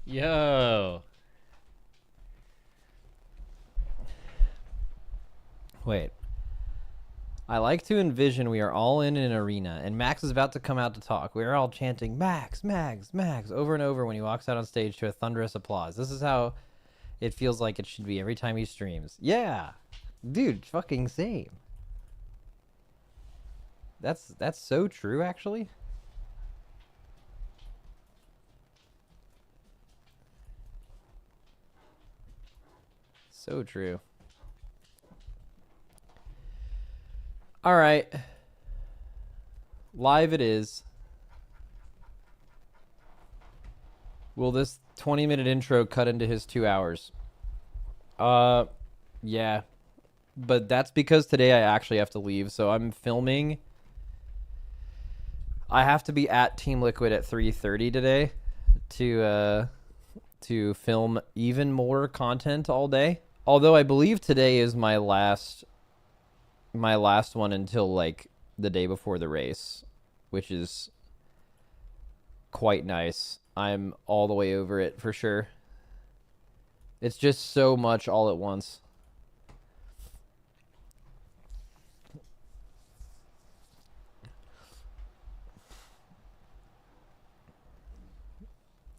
Yo. Wait. I like to envision we are all in an arena, and Max is about to come out to talk. We are all chanting, Max, Max, Max, over and over when he walks out on stage to a thunderous applause. This is how it feels like it should be every time he streams. Yeah. Dude, fucking same. That's so true, actually. So true. All right. Live it is. Will this 20-minute intro cut into his 2 hours? Yeah. But that's because today I actually have to leave, so I'm filming. I have to be at Team Liquid at 3:30 today to film even more content all day. Although I believe today is my last one until like the day before the race, which is quite nice. I'm all the way over it for sure. It's just so much all at once.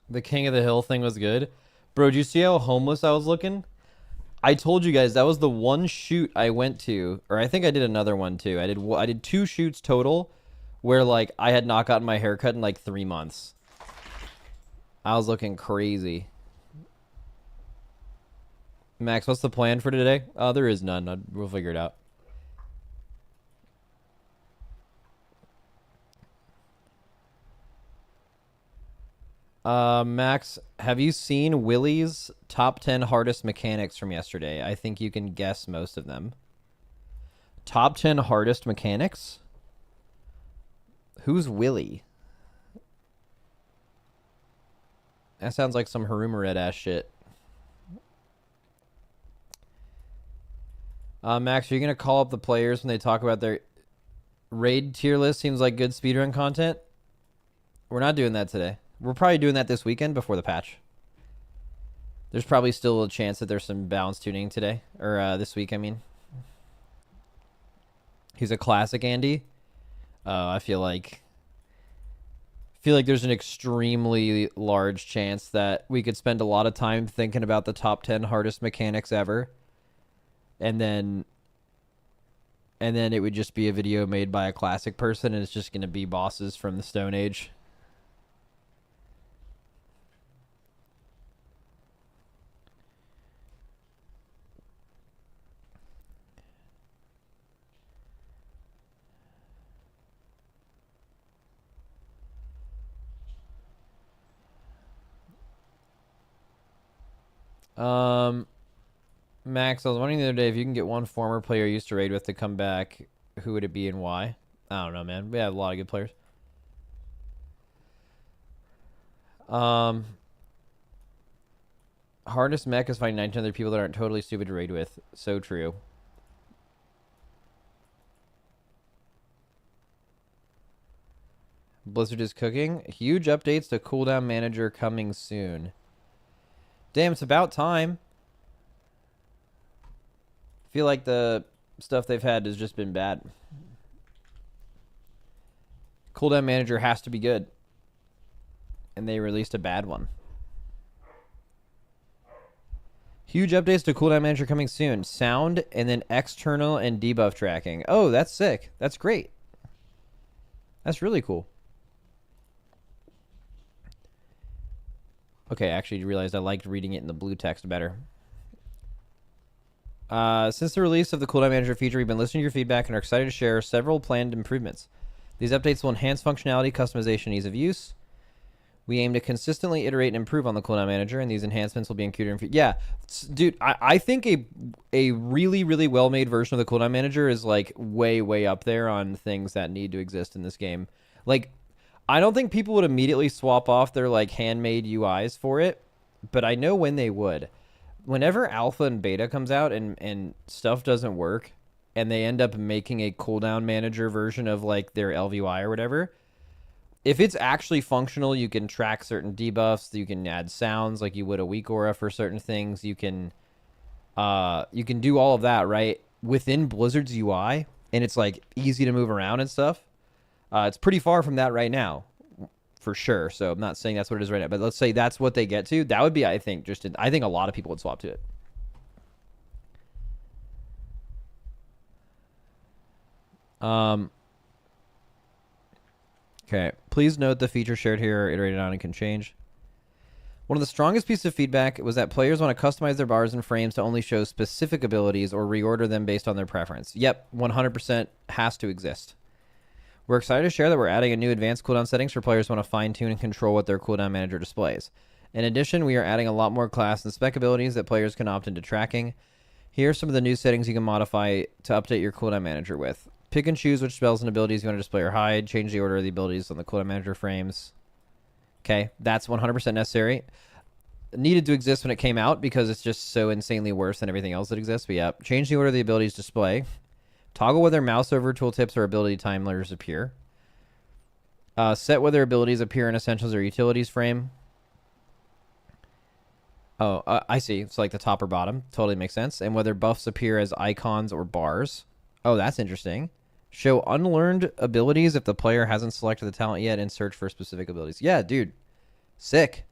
The King of the Hill thing was good. Bro, do you see how homeless I was looking? I told you guys that was the one shoot I went to, or I think I did another one too. I did 2 shoots total where like I had not gotten my hair cut in like 3 months. I was looking crazy. Max, what's the plan for today? There is none. We'll figure it out. Max, have you seen Willie's top 10 hardest mechanics from yesterday? I think you can guess most of them. Top 10 hardest mechanics? Who's Willie? That sounds like some Harumared ass shit. Max, are you going to call up the players when they talk about their raid tier list? Seems like good speedrun content. We're not doing that today. We're probably doing that this weekend before the patch. There's probably still a chance that there's some balance tuning today. Or this week, I mean. He's a classic, Andy. I feel like there's an extremely large chance that we could spend a lot of time thinking about the top 10 hardest mechanics ever. And then it would just be a video made by a classic person, and it's just going to be bosses from the Stone Age. Max, I was wondering the other day if you can get one former player you used to raid with to come back, who would it be and why? I don't know, man. We have a lot of good players. Hardest mech is finding 19 other people that aren't totally stupid to raid with. So true. Blizzard is cooking. Huge updates to Cooldown Manager coming soon. Damn, it's about time. I feel like the stuff they've had has just been bad. Cooldown Manager has to be good. And they released a bad one. Huge updates to Cooldown Manager coming soon. Sound and then external and debuff tracking. Oh, that's sick. That's great. That's really cool. Okay, I actually realized I liked reading it in the blue text better. Since the release of the Cooldown Manager feature, we've been listening to your feedback and are excited to share several planned improvements. These updates will enhance functionality, customization, and ease of use. We aim to consistently iterate and improve on the Cooldown Manager, and these enhancements will be included in... Yeah, dude, I think a really, really well-made version of the Cooldown Manager is, like, way, way up there on things that need to exist in this game. Like, I don't think people would immediately swap off their, like, handmade UIs for it, but I know when they would. Whenever alpha and beta comes out and stuff doesn't work, and they end up making a Cooldown Manager version of, like, their LVY or whatever... if it's actually functional, you can track certain debuffs. You can add sounds like you would a weak aura for certain things. You can do all of that, right, within Blizzard's UI, and it's like easy to move around and stuff. It's pretty far from that right now, for sure. So I'm not saying that's what it is right now, but let's say that's what they get to. That would be, I think, I think a lot of people would swap to it. Okay. Please note the features shared here are iterated on and can change. One of the strongest pieces of feedback was that players want to customize their bars and frames to only show specific abilities or reorder them based on their preference. Yep, 100% has to exist. We're excited to share that we're adding a new advanced cooldown settings for players who want to fine-tune and control what their cooldown manager displays. In addition, we are adding a lot more class and spec abilities that players can opt into tracking. Here are some of the new settings you can modify to update your cooldown manager with. Pick and choose which spells and abilities you want to display or hide. Change the order of the abilities on the cooldown manager frames. Okay, that's 100% necessary. It needed to exist when it came out because it's just so insanely worse than everything else that exists. But yeah, change the order of the abilities display. Toggle whether mouse over tooltips or ability timers appear. Set whether abilities appear in essentials or utilities frame. Oh, I see. It's like the top or bottom. Totally makes sense. And whether buffs appear as icons or bars. Oh, that's interesting. Show unlearned abilities if the player hasn't selected the talent yet and search for specific abilities. Yeah, dude. Sick.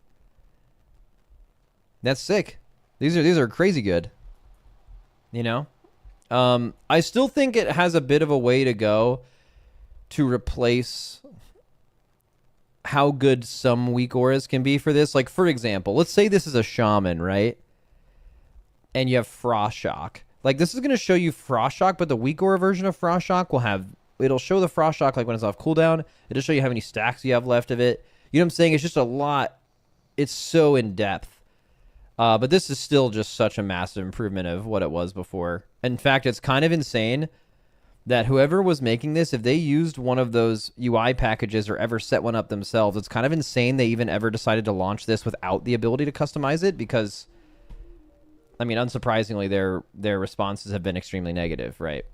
That's sick. These are crazy good. You know? I still think it has a bit of a way to go to replace how good some weak auras can be for this. Like, for example, let's say this is a shaman, right? And you have Frost Shock. Like, this is going to show you Frost Shock, but the weak aura version of Frost Shock will have... It'll show the Frost Shock, like, when it's off cooldown. It'll show you how many stacks you have left of it. You know what I'm saying? It's just a lot. It's so in-depth. But this is still just such a massive improvement of what it was before. In fact, it's kind of insane that whoever was making this, if they used one of those UI packages or ever set one up themselves, it's kind of insane they even ever decided to launch this without the ability to customize it because, I mean, unsurprisingly, their responses have been extremely negative, right?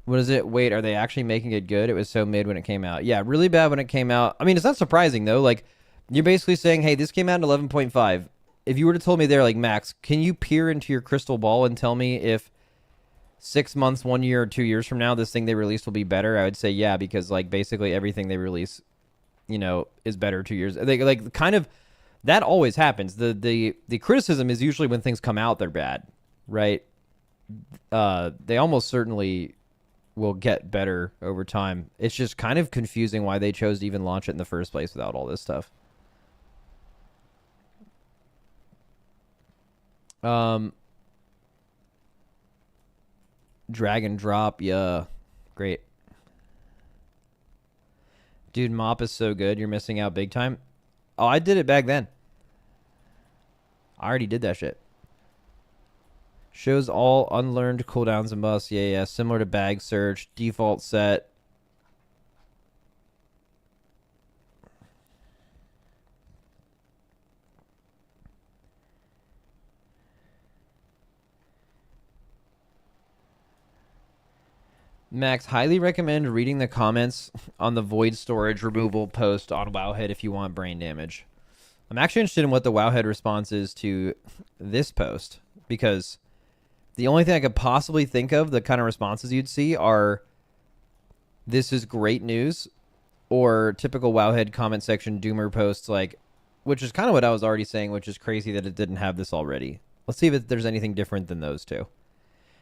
What is it? Wait, are they actually making it good? It was so mid when it came out. Yeah, really bad when it came out. I mean, it's not surprising, though. Like, you're basically saying, hey, this came out in 11.5. If you were to told me there, like, Max, can you peer into your crystal ball and tell me if 6 months, 1 year, or 2 years from now, this thing they released will be better? I would say, yeah, because, like, basically everything they release, you know, is better 2 years. They, like, kind of, that always happens. The criticism is usually when things come out, they're bad, right? They almost certainly will get better over time. It's just kind of confusing why they chose to even launch it in the first place without all this stuff. Drag and drop, yeah. Great. Dude, Mop is so good. You're missing out big time. Oh, I did it back then. I already did that shit. Shows all unlearned cooldowns and buffs. Yeah. Similar to bag search. Default set. Max, highly recommend reading the comments on the void storage removal post on Wowhead if you want brain damage. I'm actually interested in what the Wowhead response is to this post, because the only thing I could possibly think of, the kind of responses you'd see, are this is great news, or typical Wowhead comment section doomer posts, like, which is kind of what I was already saying, which is crazy that it didn't have this already. Let's see if there's anything different than those two.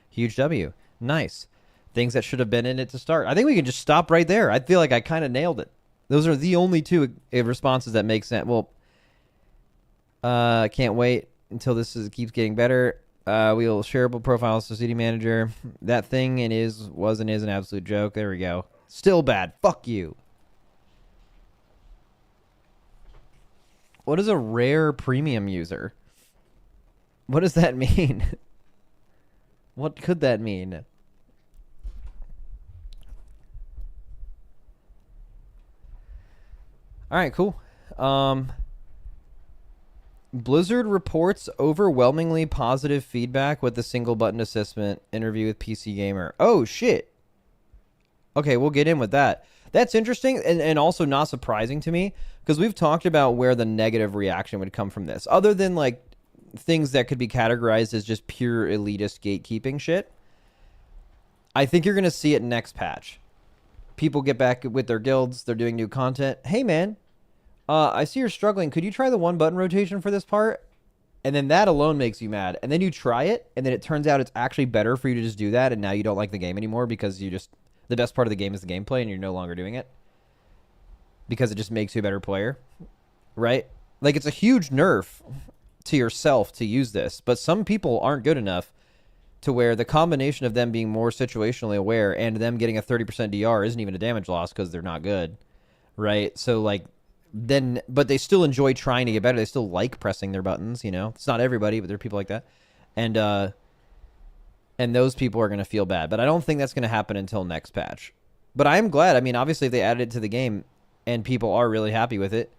Huge W. Nice. Things that should have been in it to start. I think we can just stop right there. I feel like I kind of nailed it. Those are the only two responses that make sense. Well, can't wait until this keeps getting better. We'll shareable profiles to CD manager. That thing was and is an absolute joke. There we go. Still bad. Fuck you. What is a rare premium user? What does that mean? What could that mean? All right, cool. Blizzard reports overwhelmingly positive feedback with the single button assessment interview with PC Gamer. Oh, shit. Okay, we'll get in with that. That's interesting and also not surprising to me because we've talked about where the negative reaction would come from this. Other than, like, things that could be categorized as just pure elitist gatekeeping shit, I think you're going to see it next patch. People get back with their guilds. They're doing new content. Hey, man. I see you're struggling. Could you try the one button rotation for this part? And then that alone makes you mad. And then you try it, and then it turns out it's actually better for you to just do that, and now you don't like the game anymore because you just... The best part of the game is the gameplay, and you're no longer doing it. Because it just makes you a better player. Right? Like, it's a huge nerf to yourself to use this, but some people aren't good enough to where the combination of them being more situationally aware and them getting a 30% DR isn't even a damage loss because they're not good. Right? So, like... Then, but they still enjoy trying to get better. They still like pressing their buttons, you know. It's not everybody, but there are people like that, and those people are going to feel bad. But I don't think that's going to happen until next patch. But I am glad. I mean, obviously, if they added it to the game, and people are really happy with it,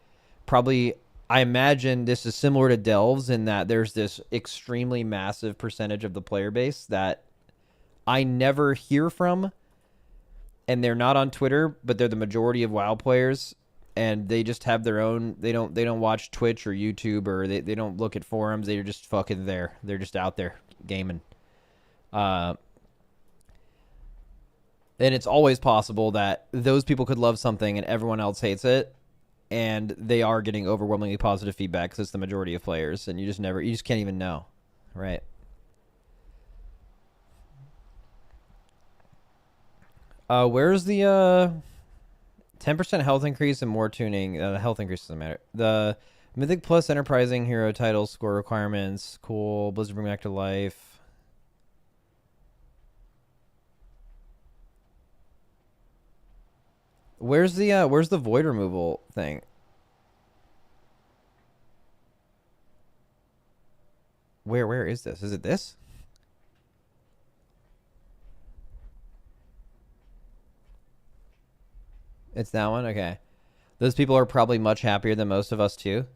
probably I imagine this is similar to Delves in that there's this extremely massive percentage of the player base that I never hear from, and they're not on Twitter, but they're the majority of WoW players. And they just have their own. They don't watch Twitch or YouTube or they don't look at forums. They're just fucking there. They're just out there gaming. And it's always possible that those people could love something and everyone else hates it, and they are getting overwhelmingly positive feedback because it's the majority of players, and you just can't even know, right? Where's the 10% health increase and more tuning. The health increase doesn't matter. The Mythic Plus Enterprising Hero titles score requirements. Cool. Blizzard bring back to life. Where's the void removal thing? Where is this? Is it this? It's that one? Okay. Those people are probably much happier than most of us, too.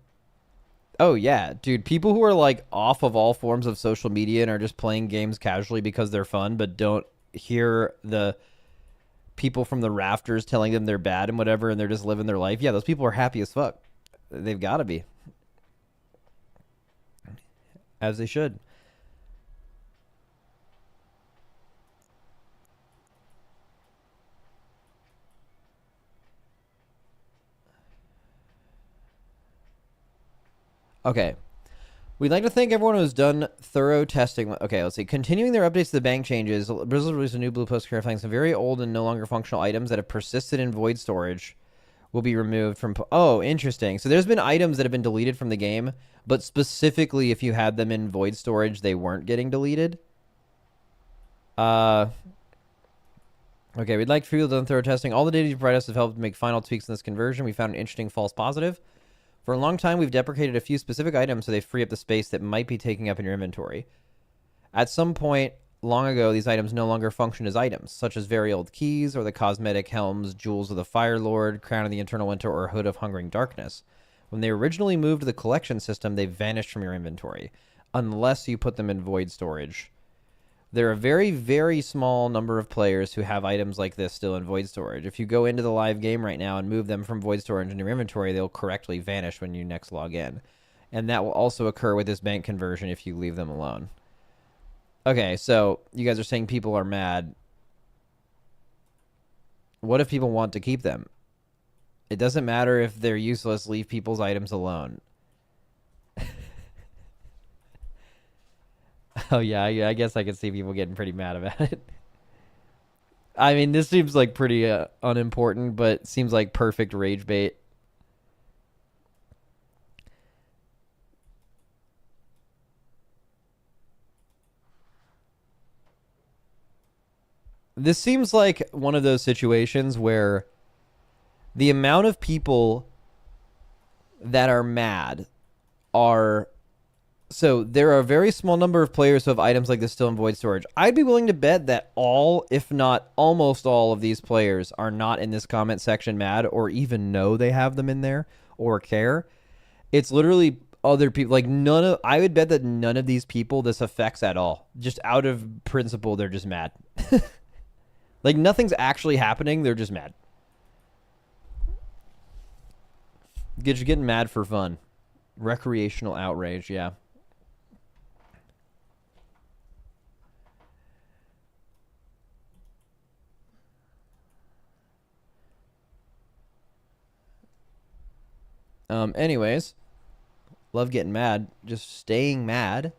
Oh, yeah. Dude, people who are, like, off of all forms of social media and are just playing games casually because they're fun, but don't hear the people from the rafters telling them they're bad and whatever, and they're just living their life. Yeah, those people are happy as fuck. They've got to be. As they should. Okay. We'd like to thank everyone who's done thorough testing. Okay, let's see. Continuing their updates to the bank changes, Blizzard released a new blue post clarifying some very old and no longer functional items that have persisted in void storage will be removed from... Oh, interesting. So there's been items that have been deleted from the game, but specifically if you had them in void storage, they weren't getting deleted. Okay, we'd like for you to done thorough testing. All the data you provide us have helped make final tweaks in this conversion. We found an interesting false positive. For a long time, we've deprecated a few specific items so they free up the space that might be taking up in your inventory. At some point long ago, these items no longer function as items, such as very old keys or the cosmetic helms, Jewels of the Fire Lord, Crown of the Eternal Winter, or Hood of Hungering Darkness. When they originally moved to the collection system, they vanished from your inventory, unless you put them in void storage. There are a very, very small number of players who have items like this still in void storage. If you go into the live game right now and move them from void storage into your inventory, they'll correctly vanish when you next log in. And that will also occur with this bank conversion if you leave them alone. Okay, so you guys are saying people are mad. What if people want to keep them? It doesn't matter if they're useless. Leave people's items alone. Oh, yeah, I guess I could see people getting pretty mad about it. I mean, this seems like pretty unimportant, but seems like perfect rage bait. This seems like one of those situations where the amount of people that are mad are... So there are a very small number of players who have items like this still in void storage. I'd be willing to bet that all, if not almost all of these players are not in this comment section mad or even know they have them in there or care. It's literally other people. Like I would bet that none of these people this affects at all. Just out of principle, they're just mad. Like nothing's actually happening. They're just mad. Just getting mad for fun. Recreational outrage, yeah. Anyways, love getting mad. Just staying mad.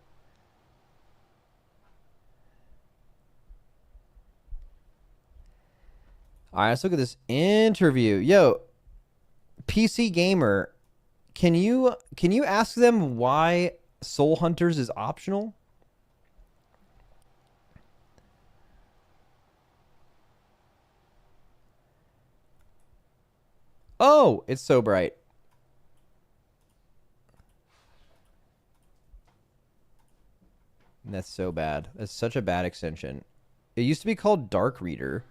All right, let's look at this interview. Yo, PC Gamer, can you ask them why Soul Hunters is optional? Oh, it's so bright. That's so bad. That's such a bad extension. It used to be called Dark Reader.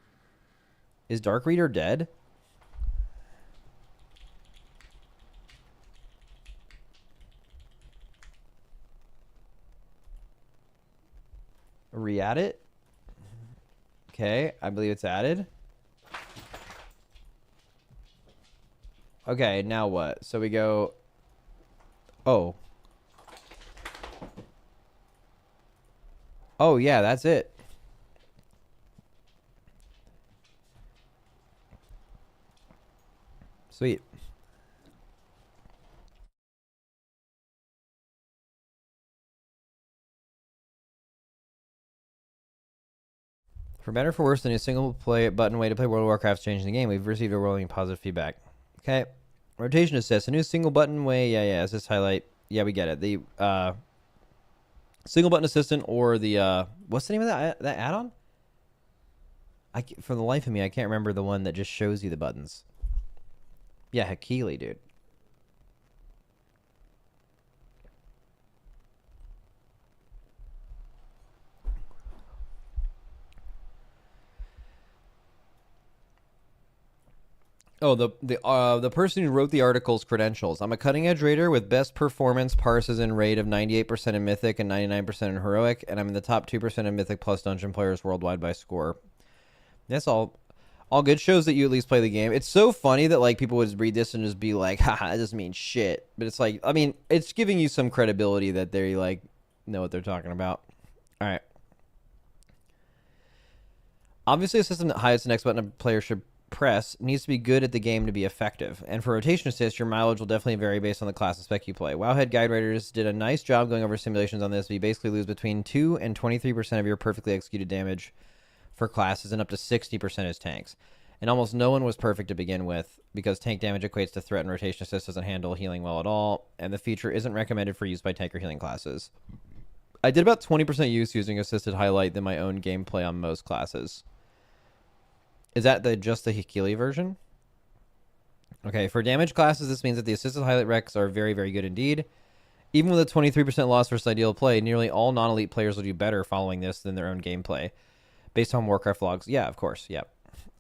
Is Dark Reader dead? Re-add it? Okay, I believe it's added. Okay, now what? So we go... Oh. Oh, yeah, that's it. Sweet. For better or for worse, the new single play button way to play World of Warcraft is changing the game. We've received overwhelming positive feedback. Okay. Rotation assist. A new single button way. Yeah. Assist highlight. Yeah, we get it. The single button assistant or the what's the name of that add-on? For the life of me, I can't remember the one that just shows you the buttons. Yeah, Hekili, dude. Oh, the person who wrote the article's credentials. I'm a cutting-edge raider with best performance, parses, and raid of 98% in Mythic and 99% in Heroic, and I'm in the top 2% of Mythic plus Dungeon players worldwide by score. That's all good. Shows that you at least play the game. It's so funny that like people would read this and just be like, haha, that doesn't mean shit. But it's like, I mean, it's giving you some credibility that they like know what they're talking about. All right. Obviously, a system that hides the next button a player should press needs to be good at the game to be effective. And for rotation assist, your mileage will definitely vary based on the class and spec you play. Wowhead Guide Writers did a nice job going over simulations on this. But you basically lose between 2 and 23% of your perfectly executed damage for classes and up to 60% as tanks. And almost no one was perfect to begin with because tank damage equates to threat and rotation assist doesn't handle healing well at all. And the feature isn't recommended for use by tank or healing classes. I did about 20% use using assisted highlight than my own gameplay on most classes. Is that just the Hekili version? Okay, for damage classes, this means that the assisted highlight recs are very, very good indeed. Even with a 23% loss versus ideal play, nearly all non-elite players will do better following this than their own gameplay. Based on Warcraft logs. Yeah, of course, yeah.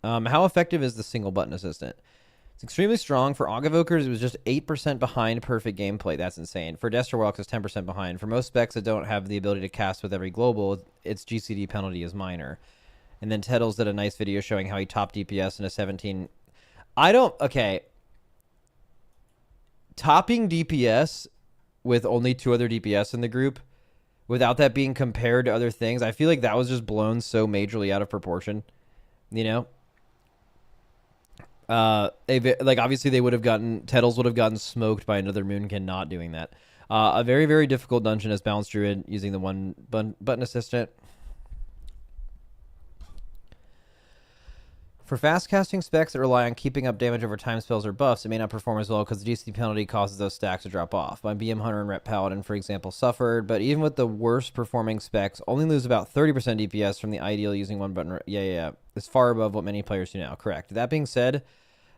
How effective is the single button assistant? It's extremely strong. For Augevokers, it was just 8% behind perfect gameplay. That's insane. For Desterwalks, it's 10% behind. For most specs that don't have the ability to cast with every global, its GCD penalty is minor. And then Teddles did a nice video showing how he topped DPS in a 17. Okay. Topping DPS with only 2 other DPS in the group, without that being compared to other things, I feel like that was just blown so majorly out of proportion. You know? Like, obviously, Teddles would have gotten smoked by another Moonkin not doing that. A very, very difficult dungeon as Balanced Druid using the one button assistant. For fast casting specs that rely on keeping up damage over time spells or buffs, it may not perform as well because the GC penalty causes those stacks to drop off. My BM Hunter and Rep Paladin, for example, suffered, but even with the worst performing specs, only lose about 30% DPS from the ideal using one button. Yeah. It's far above what many players do now. Correct. That being said,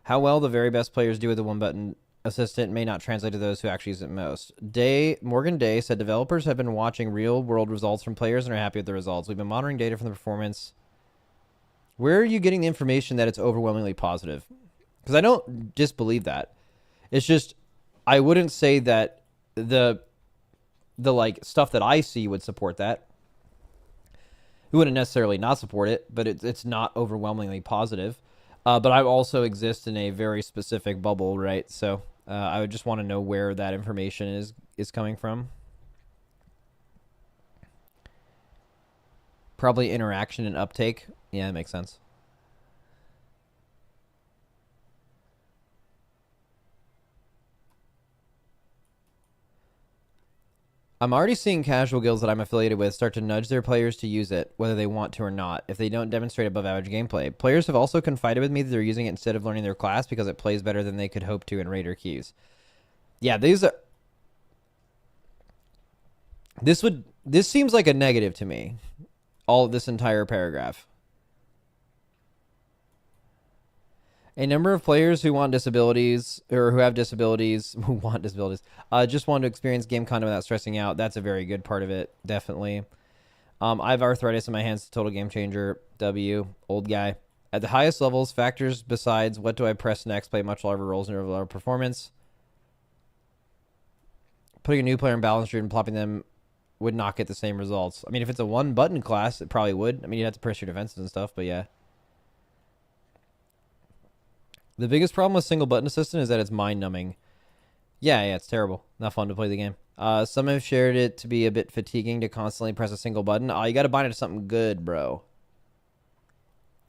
how well the very best players do with the one button assistant may not translate to those who actually use it most. Morgan Day said developers have been watching real world results from players and are happy with the results. We've been monitoring data from the performance. Where are you getting the information that it's overwhelmingly positive? Because I don't disbelieve that. It's just, I wouldn't say that the like stuff that I see would support that. It wouldn't necessarily not support it, but it's not overwhelmingly positive. But I also exist in a very specific bubble, right? So I would just want to know where that information is coming from. Probably interaction and uptake. Yeah, that makes sense. I'm already seeing casual guilds that I'm affiliated with start to nudge their players to use it, whether they want to or not, if they don't demonstrate above average gameplay. Players have also confided with me that they're using it instead of learning their class because it plays better than they could hope to in Raider queues. Yeah, these are... This seems like a negative to me. All of this entire paragraph. A number of players who want disabilities, or who have disabilities, just want to experience game content without stressing out. That's a very good part of it, definitely. I have arthritis in my hands, total game changer. W, old guy. At the highest levels, factors besides what do I press next play much larger roles in overall performance. Putting a new player in balance and plopping them would not get the same results. I mean, if it's a one-button class, it probably would. I mean, you'd have to press your defenses and stuff, but yeah. The biggest problem with single button assistant is that it's mind-numbing. Yeah, it's terrible. Not fun to play the game. Some have shared it to be a bit fatiguing to constantly press a single button. You got to bind it to something good, bro.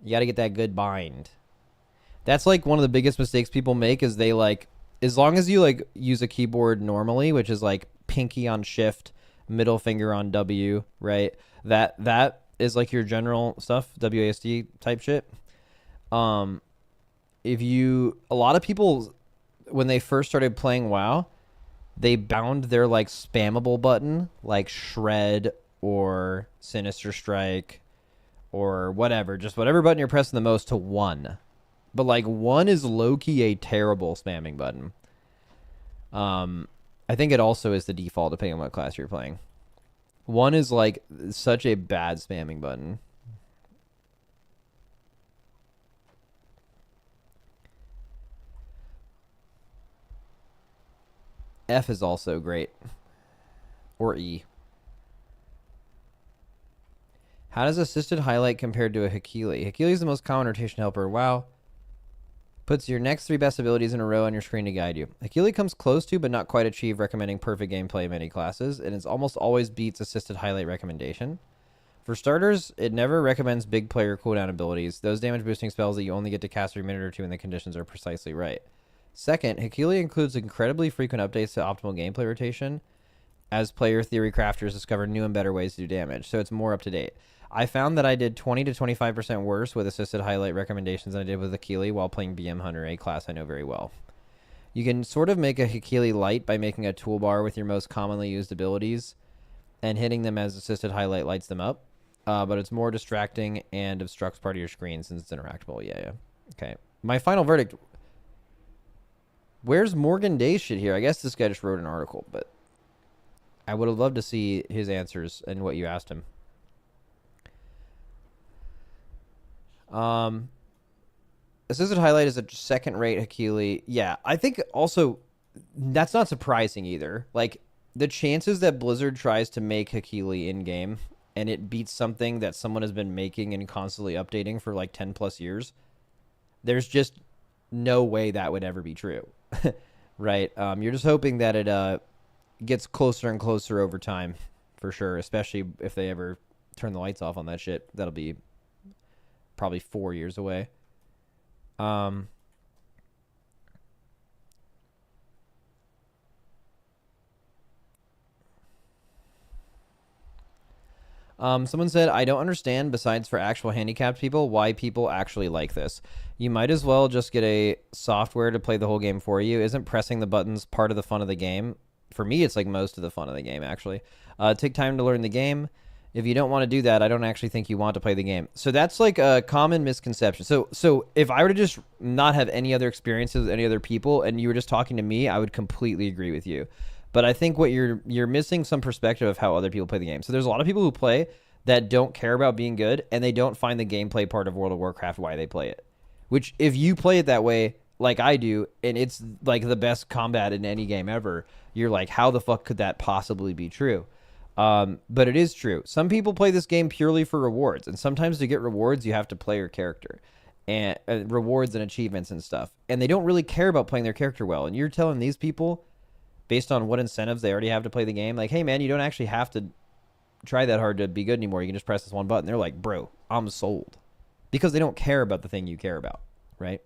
You got to get that good bind. That's like one of the biggest mistakes people make is they like, as long as you like use a keyboard normally, which is like pinky on shift, middle finger on W, right? That is like your general stuff, WASD type shit. A lot of people, when they first started playing WoW, they bound their like spammable button, like shred or sinister strike or whatever, just whatever button you're pressing the most to 1. But like 1 is low-key a terrible spamming button. I think it also is the default depending on what class you're playing. 1 is like such a bad spamming button. F is also great. Or E. How does assisted highlight compare to a Hekili? Hekili is the most common rotation helper. Wow. Puts your next 3 best abilities in a row on your screen to guide you. Hekili comes close to, but not quite achieve, recommending perfect gameplay in many classes, and it almost always beats assisted highlight recommendation. For starters, it never recommends big player cooldown abilities, those damage boosting spells that you only get to cast for a minute or two when the conditions are precisely right. Second, Hekili includes incredibly frequent updates to optimal gameplay rotation as player theory crafters discover new and better ways to do damage, so it's more up to date. I found that I did 20 to 25% worse with assisted highlight recommendations than I did with Hekili while playing BM Hunter, a class I know very well. You can sort of make a Hekili light by making a toolbar with your most commonly used abilities and hitting them as assisted highlight lights them up, but it's more distracting and obstructs part of your screen since it's interactable. Yeah. Okay. My final verdict... Where's Morgan Day's shit here? I guess this guy just wrote an article, but I would have loved to see his answers and what you asked him. Assisted highlight is a second-rate Hekili. Yeah, I think also that's not surprising either. Like, the chances that Blizzard tries to make Hekili in-game and it beats something that someone has been making and constantly updating for like 10 plus years, there's just no way that would ever be true. Right? You're just hoping that it gets closer and closer over time, for sure, especially if they ever turn the lights off on that shit. That'll be probably 4 years away. Someone said, I don't understand, besides for actual handicapped people, why people actually like this. You might as well just get a software to play the whole game for you. Isn't pressing the buttons part of the fun of the game? For me, it's like most of the fun of the game, actually. Take time to learn the game. If you don't want to do that, I don't actually think you want to play the game. So that's like a common misconception. So if I were to just not have any other experiences with any other people and you were just talking to me, I would completely agree with you. But I think what you're missing some perspective of how other people play the game. So there's a lot of people who play that don't care about being good, and they don't find the gameplay part of World of Warcraft why they play it. Which, if you play it that way, like I do, and it's like the best combat in any game ever, you're like, how the fuck could that possibly be true? But it is true. Some people play this game purely for rewards, and sometimes to get rewards, you have to play your character, and rewards and achievements and stuff. And they don't really care about playing their character well. And you're telling these people, based on what incentives they already have to play the game, like, hey man, you don't actually have to try that hard to be good anymore. You can just press this one button. They're like, bro, I'm sold, because they don't care about the thing you care about, right?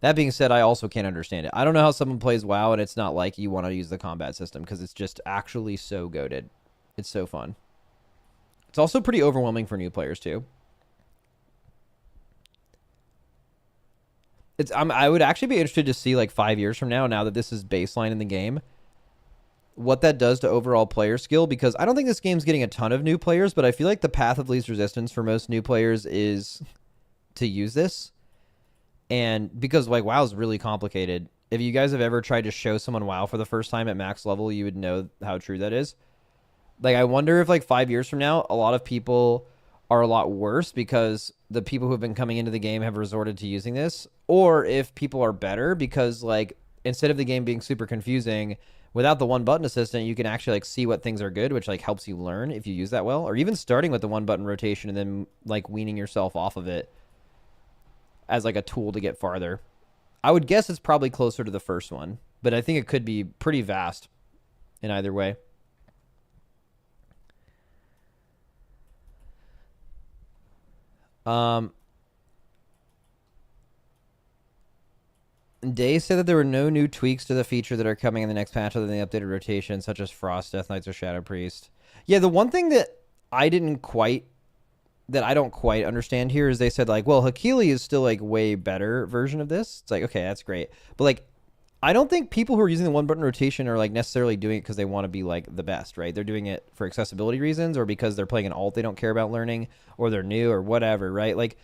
That being said, I also can't understand it. I don't know how someone plays WoW and it's not like you want to use the combat system, because it's just actually so goated. It's so fun. It's also pretty overwhelming for new players too. I would actually be interested to see like 5 years from now that this is baseline in the game, what that does to overall player skill, because I don't think this game's getting a ton of new players, but I feel like the path of least resistance for most new players is to use this. And because like WoW is really complicated. If you guys have ever tried to show someone WoW for the first time at max level, you would know how true that is. Like, I wonder if like 5 years from now, a lot of people are a lot worse because the people who have been coming into the game have resorted to using this, or if people are better because like instead of the game being super confusing, without the one button assistant, you can actually like see what things are good, which like helps you learn if you use that well, or even starting with the one button rotation and then like weaning yourself off of it as like a tool to get farther. I would guess it's probably closer to the first one, but I think it could be pretty vast in either way. Day said that there were no new tweaks to the feature that are coming in the next patch other than the updated rotation, such as Frost, Death Knights, or Shadow Priest. Yeah, the one thing that I don't quite understand here is they said like, well, Hekili is still like way better version of this. It's like, okay, that's great. But like, I don't think people who are using the one button rotation are like necessarily doing it because they want to be like the best, right? They're doing it for accessibility reasons, or because they're playing an alt they don't care about learning, or they're new or whatever, right? Like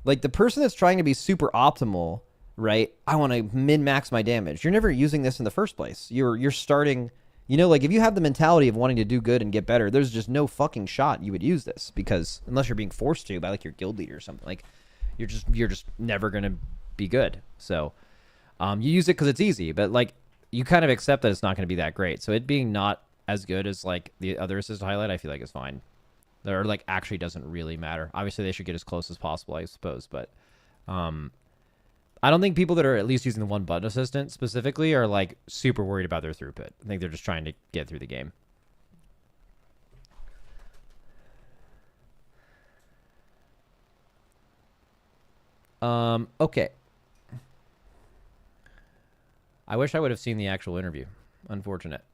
the person that's trying to be super optimal, right? I want to min-max my damage. You're never using this in the first place. You're starting, you know, like if you have the mentality of wanting to do good and get better, there's just no fucking shot you would use this, because unless you're being forced to by like your guild leader or something, like you're just never going to be good. So you use it because it's easy, but like you kind of accept that it's not going to be that great. So it being not as good as like the other assist highlight, I feel like is fine. Or like actually doesn't really matter. Obviously they should get as close as possible, I suppose, but I don't think people that are at least using the one button assistant specifically are like super worried about their throughput. I think they're just trying to get through the game. Okay. I wish I would have seen the actual interview. Unfortunate.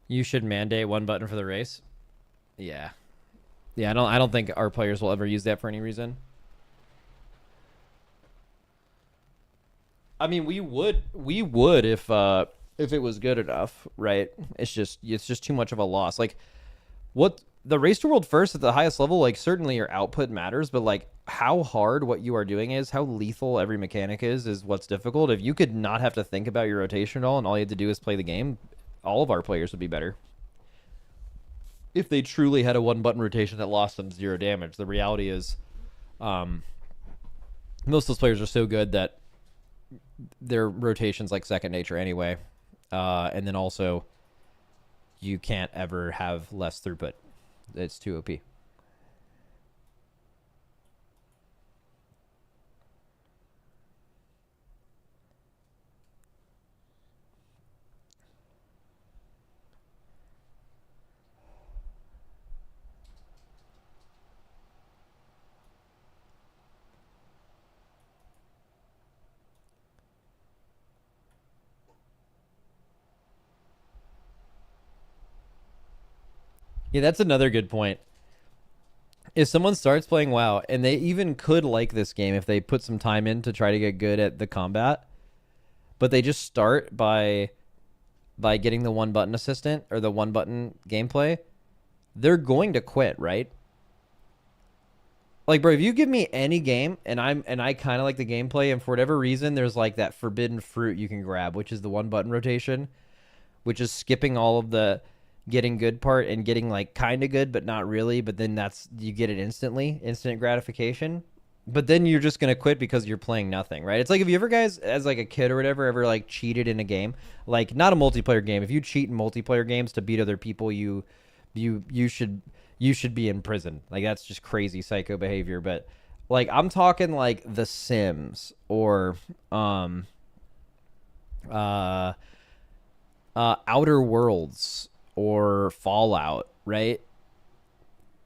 You should mandate one button for the race. Yeah. Yeah, I don't think our players will ever use that for any reason. I mean, we would if it was good enough, right? It's just too much of a loss. Like what the race to world first at the highest level, like certainly your output matters, but like how hard what you are doing is, how lethal every mechanic is what's difficult. If you could not have to think about your rotation at all and all you had to do is play the game, all of our players would be better. If they truly had a one button rotation that lost them 0 damage. The reality is most of those players are so good that their rotation's like second nature anyway. And then also you can't ever have less throughput. It's too OP. Yeah, that's another good point. If someone starts playing WoW and they even could like this game if they put some time in to try to get good at the combat, but they just start by getting the one button assistant or the one button gameplay, they're going to quit, right? Like, bro, if you give me any game and I kind of like the gameplay, and for whatever reason there's like that forbidden fruit you can grab, which is the one button rotation, which is skipping all of the getting good part and getting like kind of good but not really, but then that's you get it instantly, instant gratification. But then you're just gonna quit because you're playing nothing, right? It's like, if you ever guys as like a kid or whatever ever like cheated in a game, like not a multiplayer game. If you cheat in multiplayer games to beat other people, you should be in prison. Like, that's just crazy psycho behavior. But like, I'm talking like The Sims or uh Outer Worlds or Fallout, right?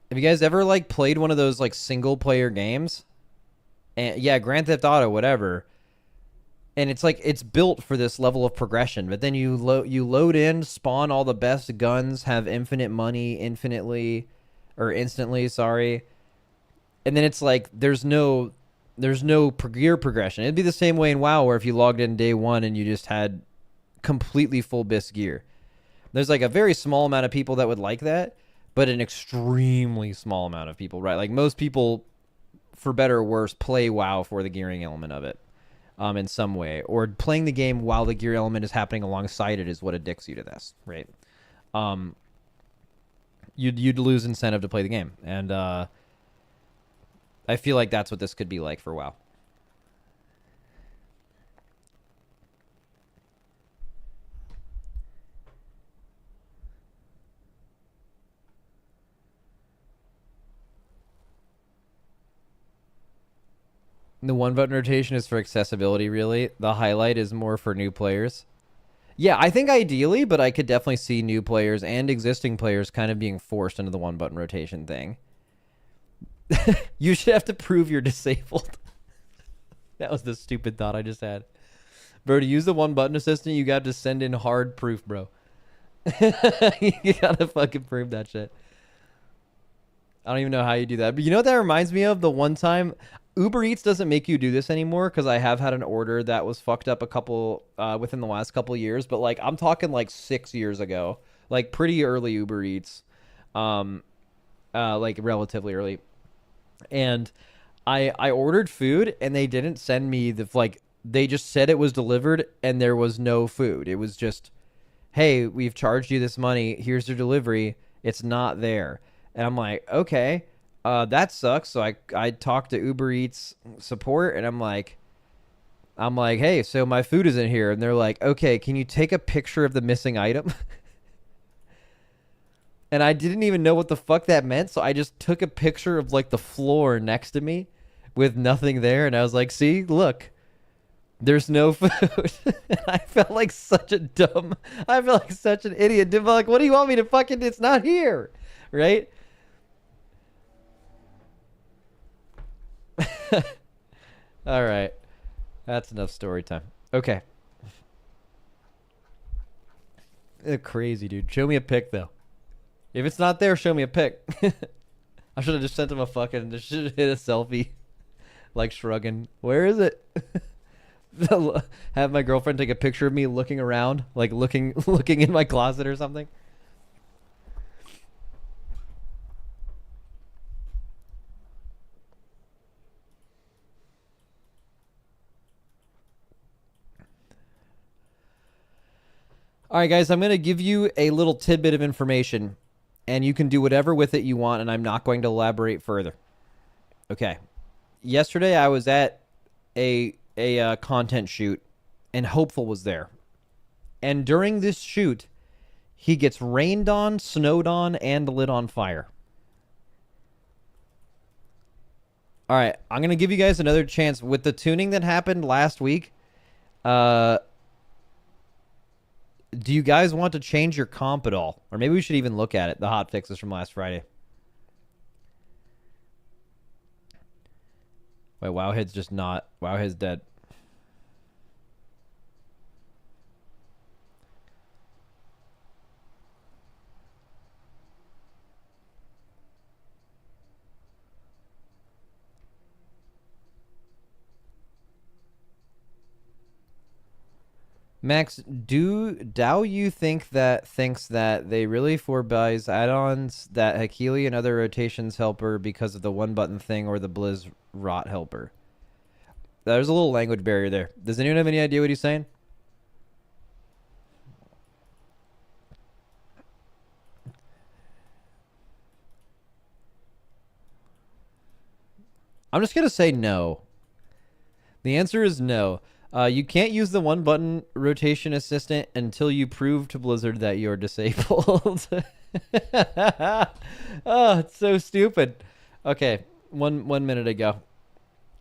Have you guys ever like played one of those like single player games? And yeah, Grand Theft Auto, whatever. And it's like it's built for this level of progression, but then you load in, spawn all the best guns, have infinite money, infinitely or instantly, sorry. And then it's like there's no gear progression. It'd be the same way in WoW, where if you logged in day one and you just had completely full bis gear. There's like a very small amount of people that would like that, but an extremely small amount of people, right? Like, most people, for better or worse, play WoW for the gearing element of it, in some way, or playing the game while the gear element is happening alongside it is what addicts you to this, right? You'd lose incentive to play the game, and I feel like that's what this could be like for WoW. The one button rotation is for accessibility, really. The highlight is more for new players. Yeah, I think ideally, but I could definitely see new players and existing players kind of being forced into the one button rotation thing. You should have to prove you're disabled. That was the stupid thought I just had. Bro, to use the one button assistant, you got to send in hard proof, bro. You gotta fucking prove that shit. I don't even know how you do that. But you know what that reminds me of? The one time Uber Eats doesn't make you do this anymore, because I have had an order that was fucked up a couple within the last couple of years. But like, I'm talking like 6 years ago, like pretty early Uber Eats, like relatively early. And I ordered food and they didn't send me the like, they just said it was delivered and there was no food. It was just, hey, we've charged you this money. Here's your delivery. It's not there. And I'm like, okay, that sucks. So I talked to Uber Eats support, and I'm like, hey, so my food isn't here. And they're like, okay, can you take a picture of the missing item? And I didn't even know what the fuck that meant. So I just took a picture of like the floor next to me with nothing there. And I was like, see, look, there's no food. I felt like such an idiot. Dude, like, what do you want me to fucking, it's not here. Right? All right. That's enough story time. Okay. Crazy, dude. Show me a pic, though. If it's not there, show me a pic. I should have just sent him a fucking, just hit a selfie. Like, shrugging. Where is it? Have my girlfriend take a picture of me looking around, like looking in my closet or something. All right, guys, I'm going to give you a little tidbit of information, and you can do whatever with it you want, and I'm not going to elaborate further. Okay. Yesterday, I was at a content shoot, and Hopeful was there. And during this shoot, he gets rained on, snowed on, and lit on fire. All right, I'm going to give you guys another chance. With the tuning that happened last week, do you guys want to change your comp at all? Or maybe we should even look at it, the hot fixes from last Friday. Wait, Wowhead's just not... Wowhead's dead. Max, do you think that thinks that they really forbuys add-ons that Hekili and other rotations helper because of the one button thing or the Blizz rot helper? There's a little language barrier there. Does anyone have any idea what he's saying? I'm just gonna say no. The answer is no. You can't use the one button rotation assistant until you prove to Blizzard that you're disabled. Oh, it's so stupid. Okay, one minute ago.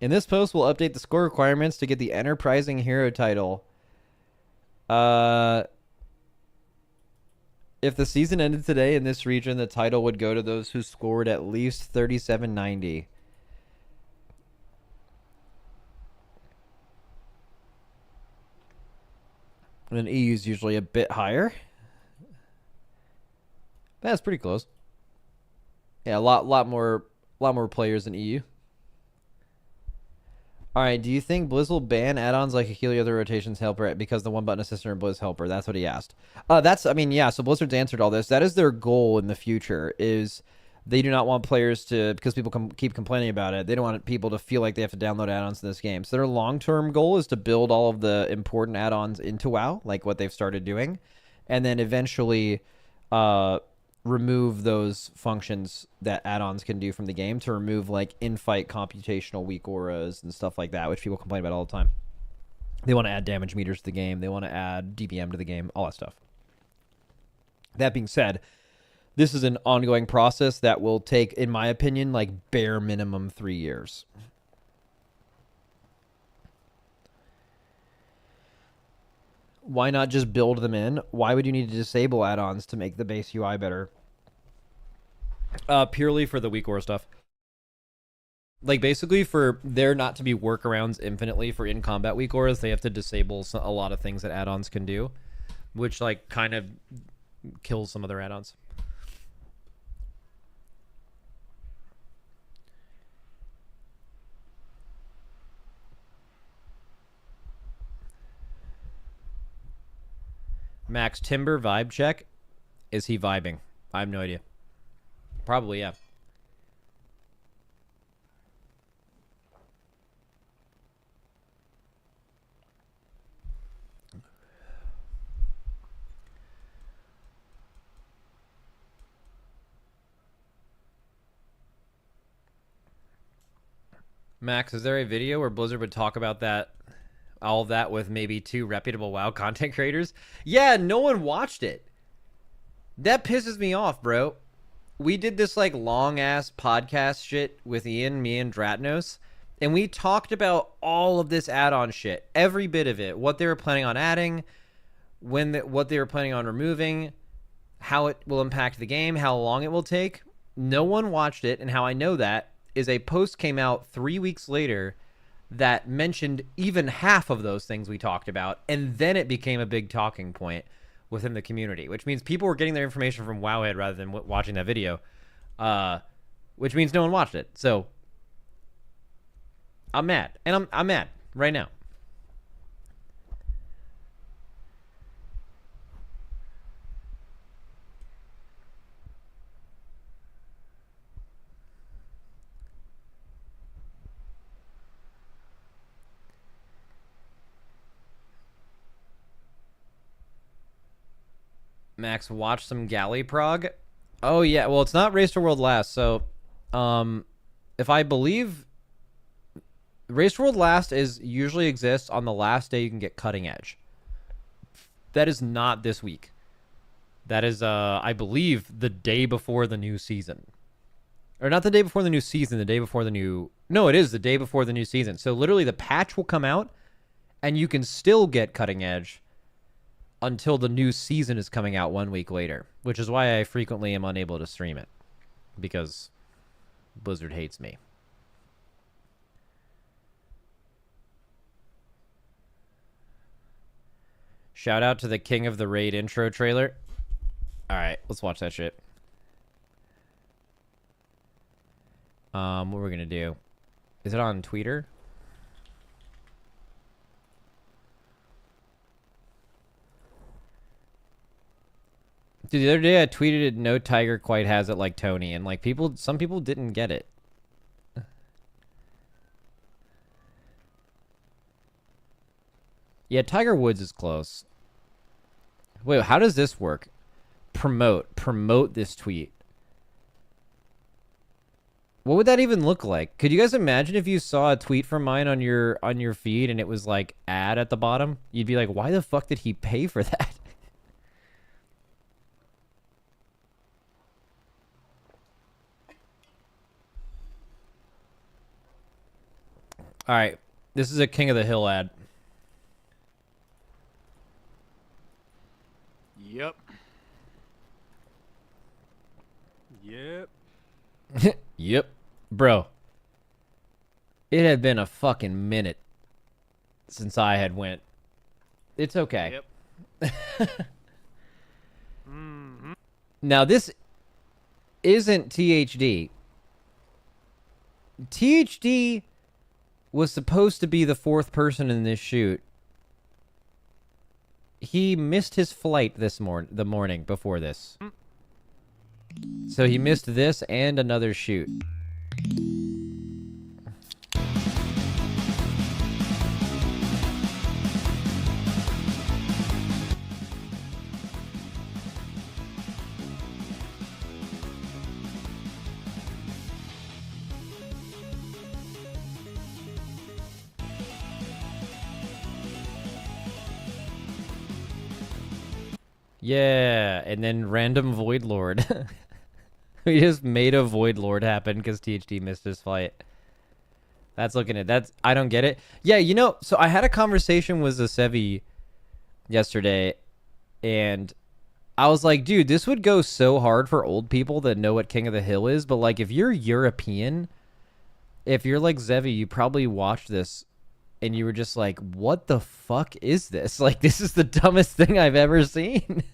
In this post, we'll update the score requirements to get the Enterprising Hero title. If the season ended today in this region, the title would go to those who scored at least 3790. And EU is usually a bit higher. That's pretty close. Yeah, a lot more players in EU. All right, do you think Blizz will ban add-ons like Hekili other rotations helper because the one button assistant or Blizz helper? That's what he asked. I mean, yeah, so Blizzard's answered all this. That is their goal in the future, is they do not want players to, because people keep complaining about it, they don't want people to feel like they have to download add-ons in this game. So their long-term goal is to build all of the important add-ons into WoW, like what they've started doing, and then eventually remove those functions that add-ons can do from the game to remove like in-fight computational weak auras and stuff like that, which people complain about all the time. They want to add damage meters to the game. They want to add DPM to the game, all that stuff. That being said, this is an ongoing process that will take, in my opinion, like bare minimum 3 years. Why not just build them in? Why would you need to disable add-ons to make the base UI better? Purely for the weak aura stuff. Like, basically, for there not to be workarounds infinitely for in-combat weak auras, they have to disable a lot of things that add-ons can do, which, like, kind of kills some other add-ons. Max Timber vibe check. Is he vibing? I have no idea. Probably, yeah. Max, is there a video where Blizzard would talk about that, all of that with maybe 2 reputable WoW content creators? Yeah, no one watched it. That pisses me off, bro. We did this like long ass podcast shit with Ian, me, and Dratnos, and we talked about all of this add-on shit, every bit of it, what they were planning on adding, what they were planning on removing, how it will impact the game, how long it will take. No one watched it, and how I know that is a post came out 3 weeks later that mentioned even half of those things we talked about, and then it became a big talking point within the community, which means people were getting their information from Wowhead rather than watching that video, which means no one watched it. So I'm mad, and I'm mad right now. Max, watch some Galley Prog. Oh yeah, well it's not Race to World Last. So, if I believe, Race to World Last is usually exists on the last day you can get Cutting Edge. That is not this week. That is, I believe, the day before the new season, or not the day before the new season. The day before the new. No, it is the day before the new season. So literally, the patch will come out, and you can still get Cutting Edge until the new season is coming out 1 week later, which is why I frequently am unable to stream it, because Blizzard hates me. Shout out to the King of the Raid intro trailer. All right, let's watch that shit. What we're gonna do? Is it on Twitter? Dude, the other day I tweeted no tiger quite has it like Tony, and like some people didn't get it. Yeah, Tiger Woods is close. Wait, how does this work? Promote this tweet. What would that even look like? Could you guys imagine if you saw a tweet from mine on your feed and it was like ad at the bottom? You'd be like, why the fuck did he pay for that? All right, this is a King of the Hill ad. Yep. Yep. Yep. Bro. It had been a fucking minute since I had went. It's okay. Yep. Mm-hmm. Now, this isn't THD. THD was supposed to be the fourth person in this shoot. He missed his flight the morning before this. So he missed this and another shoot. Yeah, and then random Void Lord. We just made a Void Lord happen because THD missed his flight. That's looking at that's I don't get it. Yeah, you know, so I had a conversation with Zasevi yesterday, and I was like, dude, this would go so hard for old people that know what King of the Hill is, but like if you're European, if you're like Zevi, you probably watched this and you were just like, what the fuck is this? Like, this is the dumbest thing I've ever seen.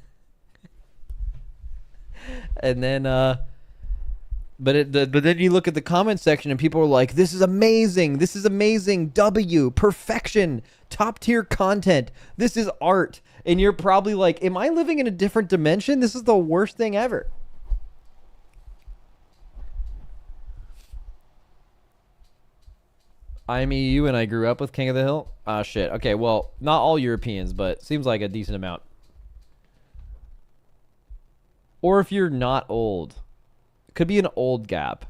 And then, but then you look at the comment section and people are like, this is amazing. This is amazing. W, perfection, top tier content. This is art. And you're probably like, am I living in a different dimension? This is the worst thing ever. I'm EU and I grew up with King of the Hill. Ah, shit. Okay, well, not all Europeans, but seems like a decent amount. Or if you're not old. Could be an old gap.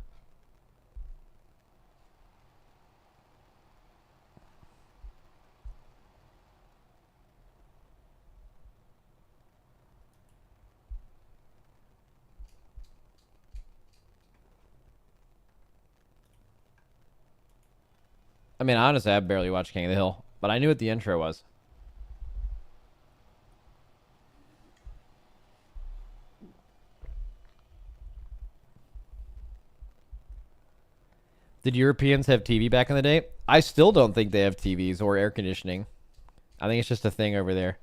I mean, honestly, I barely watched King of the Hill, but I knew what the intro was. Did Europeans have TV back in the day? I still don't think they have TVs or air conditioning. I think it's just a thing over there.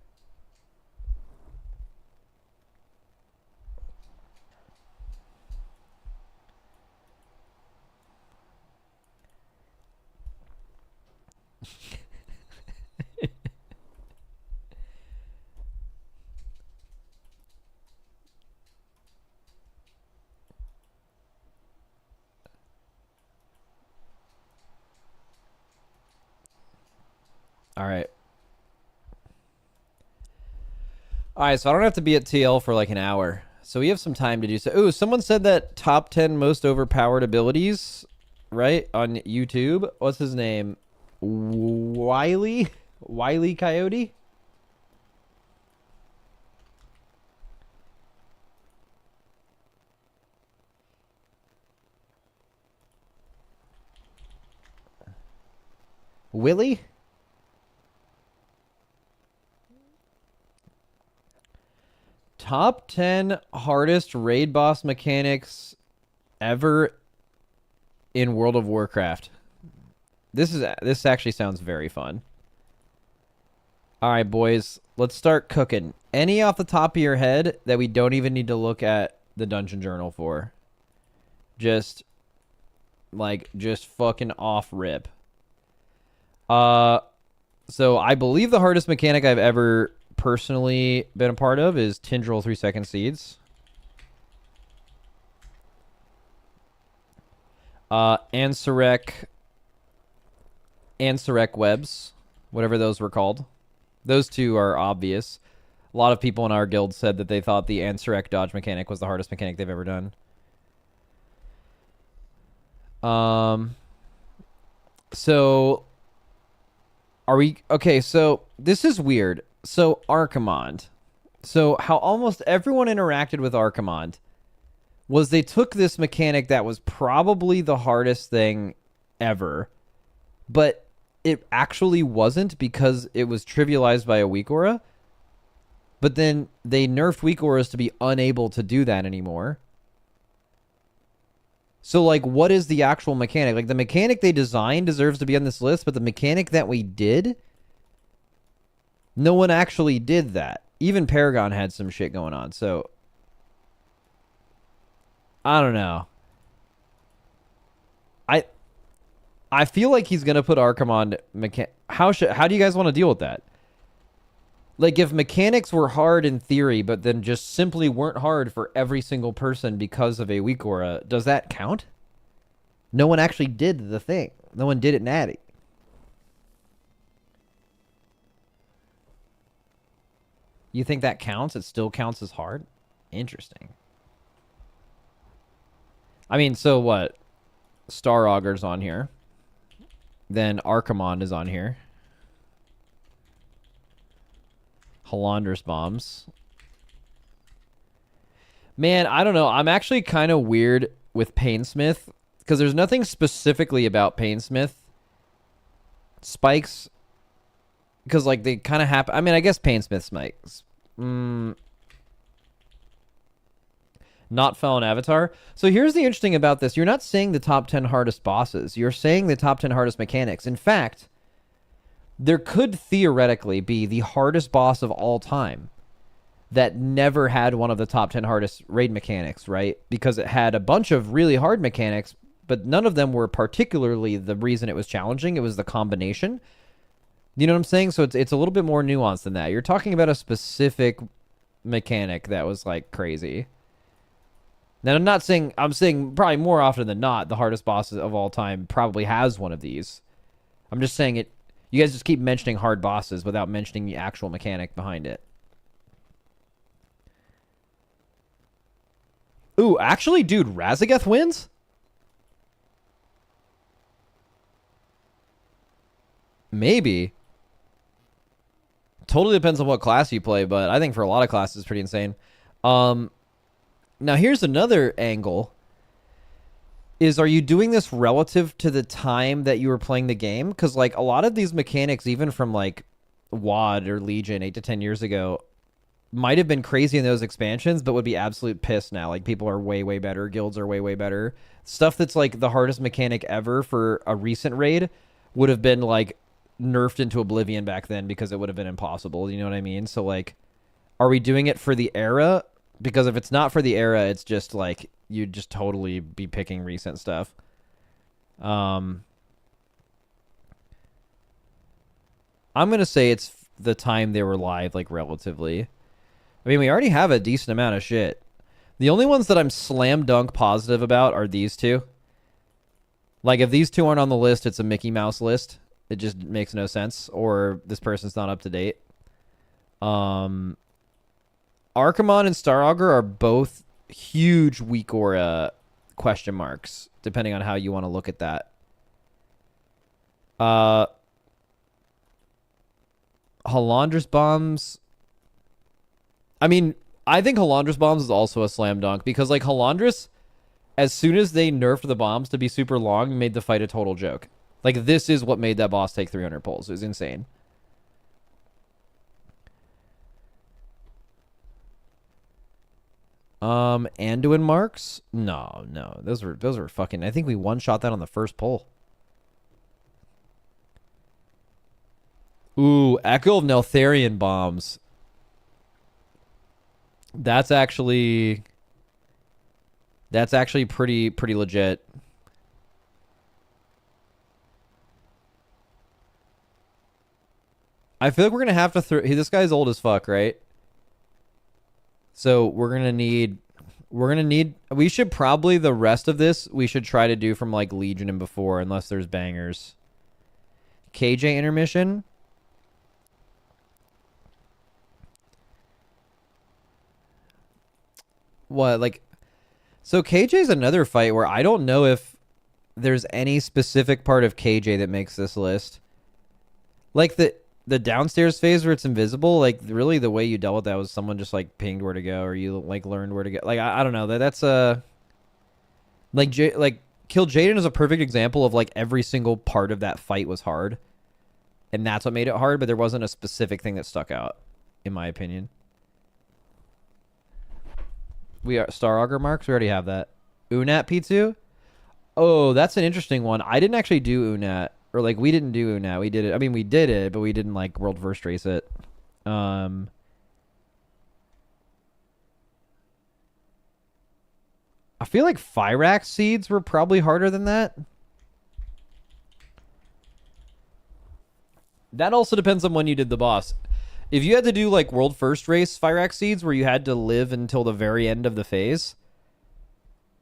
All right. All right, so I don't have to be at TL for like an hour. So we have some time to do so. Ooh, someone said that top 10 most overpowered abilities, right? On YouTube. What's his name? Wiley Coyote? Willie? Top 10 hardest raid boss mechanics ever in World of Warcraft. This actually sounds very fun. All right, boys, let's start cooking. Any off the top of your head that we don't even need to look at the dungeon journal for? Just fucking off rip. So I believe the hardest mechanic I've ever personally been a part of is Tindril 3-second seeds. Ansurek webs, whatever those were called. Those two are obvious. A lot of people in our guild said that they thought the Ansurek dodge mechanic was the hardest mechanic they've ever done. So are we okay? So this is weird. So Archimond. So how almost everyone interacted with Archimond was they took this mechanic that was probably the hardest thing ever, but it actually wasn't because it was trivialized by a weak aura. But then they nerfed weak auras to be unable to do that anymore. So, like, what is the actual mechanic? Like, the mechanic they designed deserves to be on this list, but the mechanic that we did, no one actually did that. Even Paragon had some shit going on, so I don't know. I feel like he's gonna put Archimond How do you guys want to deal with that? Like, if mechanics were hard in theory, but then just simply weren't hard for every single person because of a weak aura, does that count? No one actually did the thing. No one did it natty. You think that counts? It still counts as hard? Interesting. I mean, so what? Star Augur's on here. Then Archimond is on here. Halandr's bombs. Man, I don't know. I'm actually kind of weird with Painsmith because there's nothing specifically about Painsmith. Spikes, because like they kind of happen. I mean, I guess Painsmith spikes. Not Felon Avatar. So here's the interesting about this. You're not saying the top 10 hardest bosses. You're saying the top 10 hardest mechanics. In fact, there could theoretically be the hardest boss of all time that never had one of the top 10 hardest raid mechanics, right? Because it had a bunch of really hard mechanics, but none of them were particularly the reason it was challenging. It was the combination. You know what I'm saying? So it's a little bit more nuanced than that. You're talking about a specific mechanic that was like crazy. Now, I'm saying probably more often than not, the hardest boss of all time probably has one of these. I'm just saying it. You guys just keep mentioning hard bosses without mentioning the actual mechanic behind it. Ooh, actually, dude, Razageth wins? Maybe. Totally depends on what class you play, but I think for a lot of classes it's pretty insane. Now, here's another angle. Are you doing this relative to the time that you were playing the game? Because, like, a lot of these mechanics, even from, like, WoD or Legion 8 to 10 years ago, might have been crazy in those expansions, but would be absolute piss now. Like, people are way, way better. Guilds are way, way better. Stuff that's, like, the hardest mechanic ever for a recent raid would have been, like, nerfed into oblivion back then because it would have been impossible. You know what I mean? So, like, are we doing it for the era? Because if it's not for the era, it's just like you'd just totally be picking recent stuff. I'm gonna say it's the time they were live, like relatively. I mean, we already have a decent amount of shit. The only ones that I'm slam dunk positive about are these two. Like, if these two aren't on the list, it's a Mickey Mouse list. It just makes no sense, or this person's not up to date. Archimond and Star Augur are both huge weak aura question marks, depending on how you want to look at that. Halandra's bombs. I mean, I think Halandra's bombs is also a slam dunk because, like, Halandras, as soon as they nerfed the bombs to be super long, made the fight a total joke. Like, this is what made that boss take 300 pulls. It was insane. Anduin marks? No. Those were fucking. I think we one-shot that on the first pull. Ooh, Echo of Neltharion bombs. That's actually pretty legit. I feel like we're gonna have to throw. This guy's old as fuck, right? So we're gonna need. We should probably the rest of this. We should try to do from like Legion and before, unless there's bangers. KJ intermission. What like? So KJ's another fight where I don't know if there's any specific part of KJ that makes this list. Like the downstairs phase where it's invisible, like really the way you dealt with that was someone just like pinged where to go, or you like learned where to go. Like I don't know, that's like Kill Jaden is a perfect example of like every single part of that fight was hard, and that's what made it hard. But there wasn't a specific thing that stuck out, in my opinion. We are Star Augur marks. We already have that. Unat P2. Oh, that's an interesting one. I didn't actually do Unat. Or, like, we didn't do Unat. We did it. I mean, we did it, but we didn't, like, world first race it. I feel like Fyrax seeds were probably harder than that. That also depends on when you did the boss. If you had to do, like, world first race Fyrax seeds where you had to live until the very end of the phase,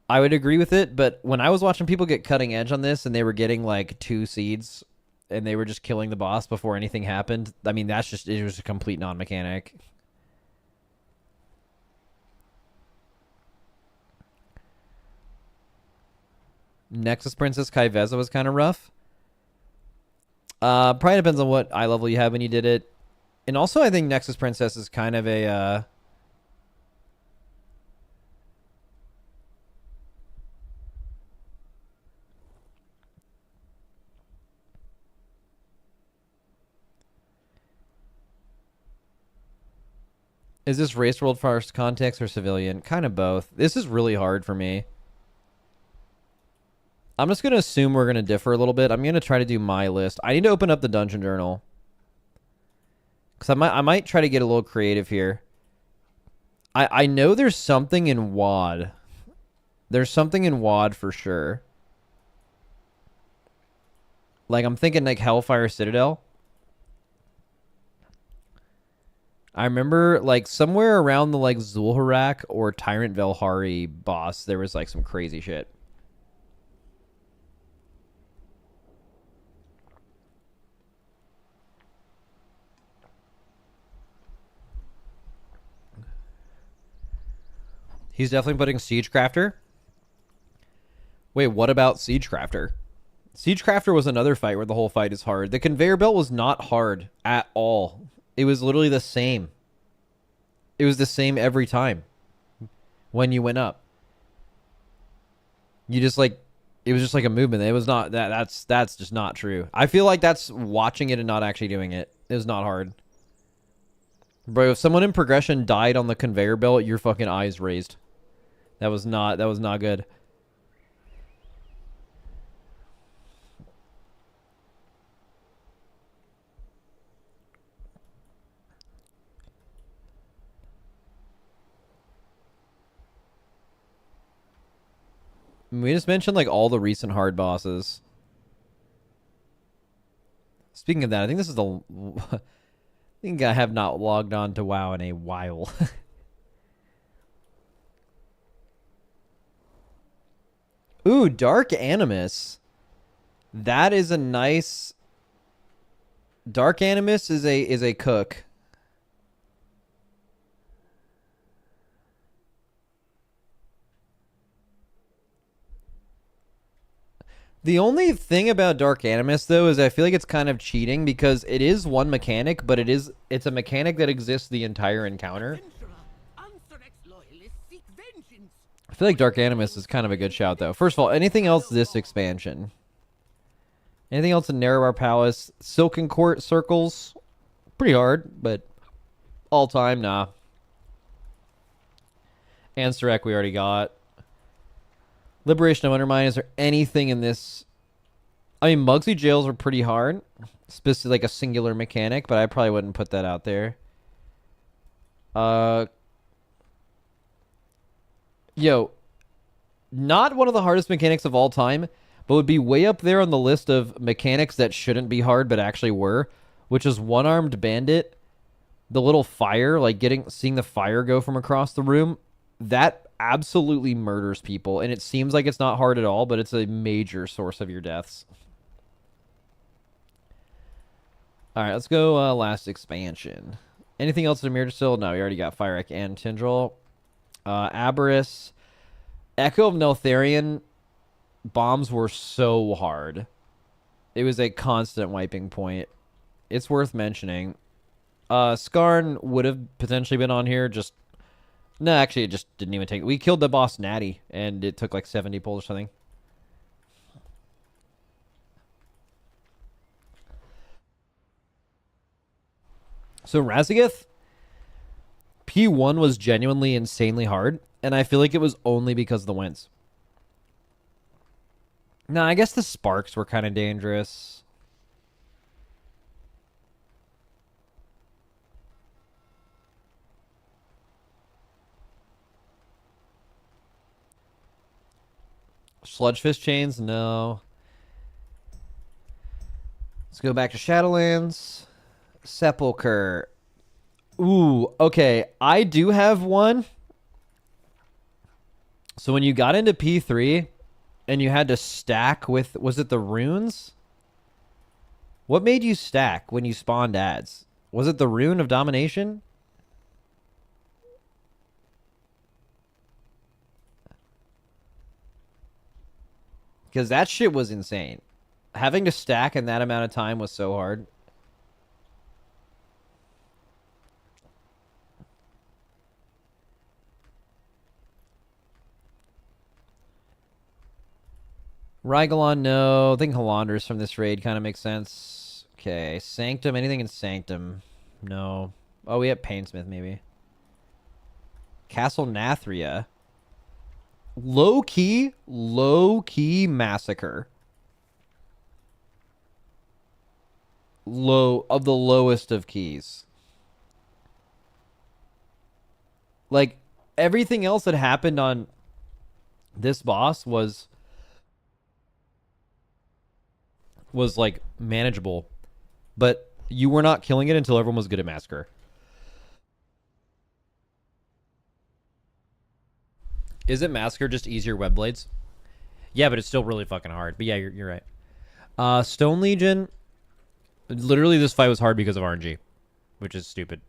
I would agree with it, but when I was watching people get cutting edge on this and they were getting like 2 seeds and they were just killing the boss before anything happened, I mean, it was a complete non-mechanic. Nexus Princess Kaiveza was kind of rough. Probably depends on what eye level you have when you did it. And also I think Nexus Princess is kind of a... Is this race world first context or civilian? Kind of both. This is really hard for me. I'm just going to assume we're going to differ a little bit. I'm going to try to do my list. I need to open up the dungeon journal. Because I might try to get a little creative here. I know there's something in WoD. There's something in WoD for sure. Like, I'm thinking like Hellfire Citadel. I remember, like, somewhere around the, like, Zul'Harak or Tyrant Velhari boss, there was, like, some crazy shit. He's definitely putting Siegecrafter. Wait, what about Siegecrafter? Siegecrafter was another fight where the whole fight is hard. The conveyor belt was not hard at all. It was literally the same. It was the same every time when you went up. You just like, it was just like a movement. It was not that's just not true. I feel like that's watching it and not actually doing it. It was not hard. Bro, if someone in progression died on the conveyor belt, your fucking eyes raised. That was not good. We just mentioned like all the recent hard bosses. Speaking of that, I think this is the... I think I have not logged on to WoW in a while. Ooh, Dark Animus. That is a nice... Dark Animus is a cook. The only thing about Dark Animus, though, is I feel like it's kind of cheating because it is one mechanic, but it's a mechanic that exists the entire encounter. I feel like Dark Animus is kind of a good shout, though. First of all, anything else this expansion? Anything else in Narrowbar Palace? Silken Court Circles? Pretty hard, but all time, nah. Ansarek we already got. Liberation of Undermine. Is there anything in this? I mean, Muggsy jails are pretty hard. Specifically, like a singular mechanic, but I probably wouldn't put that out there. Yo, not one of the hardest mechanics of all time, but would be way up there on the list of mechanics that shouldn't be hard, but actually were. which is one-armed bandit. The little fire, like seeing the fire go from across the room, that absolutely murders people. And it seems like it's not hard at all, but it's a major source of your deaths. All right, let's go last expansion. Anything else in Mirror still? No, we already got Fire Ek and Tindril. Aberrus. Echo of Neltharion bombs were so hard. It was a constant wiping point. It's worth mentioning. Skarn would have potentially been on here. No, actually, it just didn't even take it. We killed the boss Natty, and it took like 70 pulls or something. So Razageth, P1 was genuinely insanely hard, and I feel like it was only because of the winds. No, I guess the sparks were kind of dangerous. Sludgefish chains? No. Let's go back to Shadowlands. Sepulcher. Ooh, okay. I do have one. So when you got into P3 and you had to stack with, was it the runes? What made you stack when you spawned ads? Was it the rune of domination? Because that shit was insane. Having to stack in that amount of time was so hard. Rygalon, no. I think Halandra's from this raid kind of makes sense. Okay, Sanctum. Anything in Sanctum? No. Oh, we have Painsmith, maybe. Castle Nathria. Low-key massacre. Of the lowest of keys. Like, everything else that happened on this boss was like manageable, but you were not killing it until everyone was good at massacre. Is it massacre just easier web blades? Yeah, but it's still really fucking hard. But yeah, you're right. Stone Legion. Literally, this fight was hard because of RNG, which is stupid.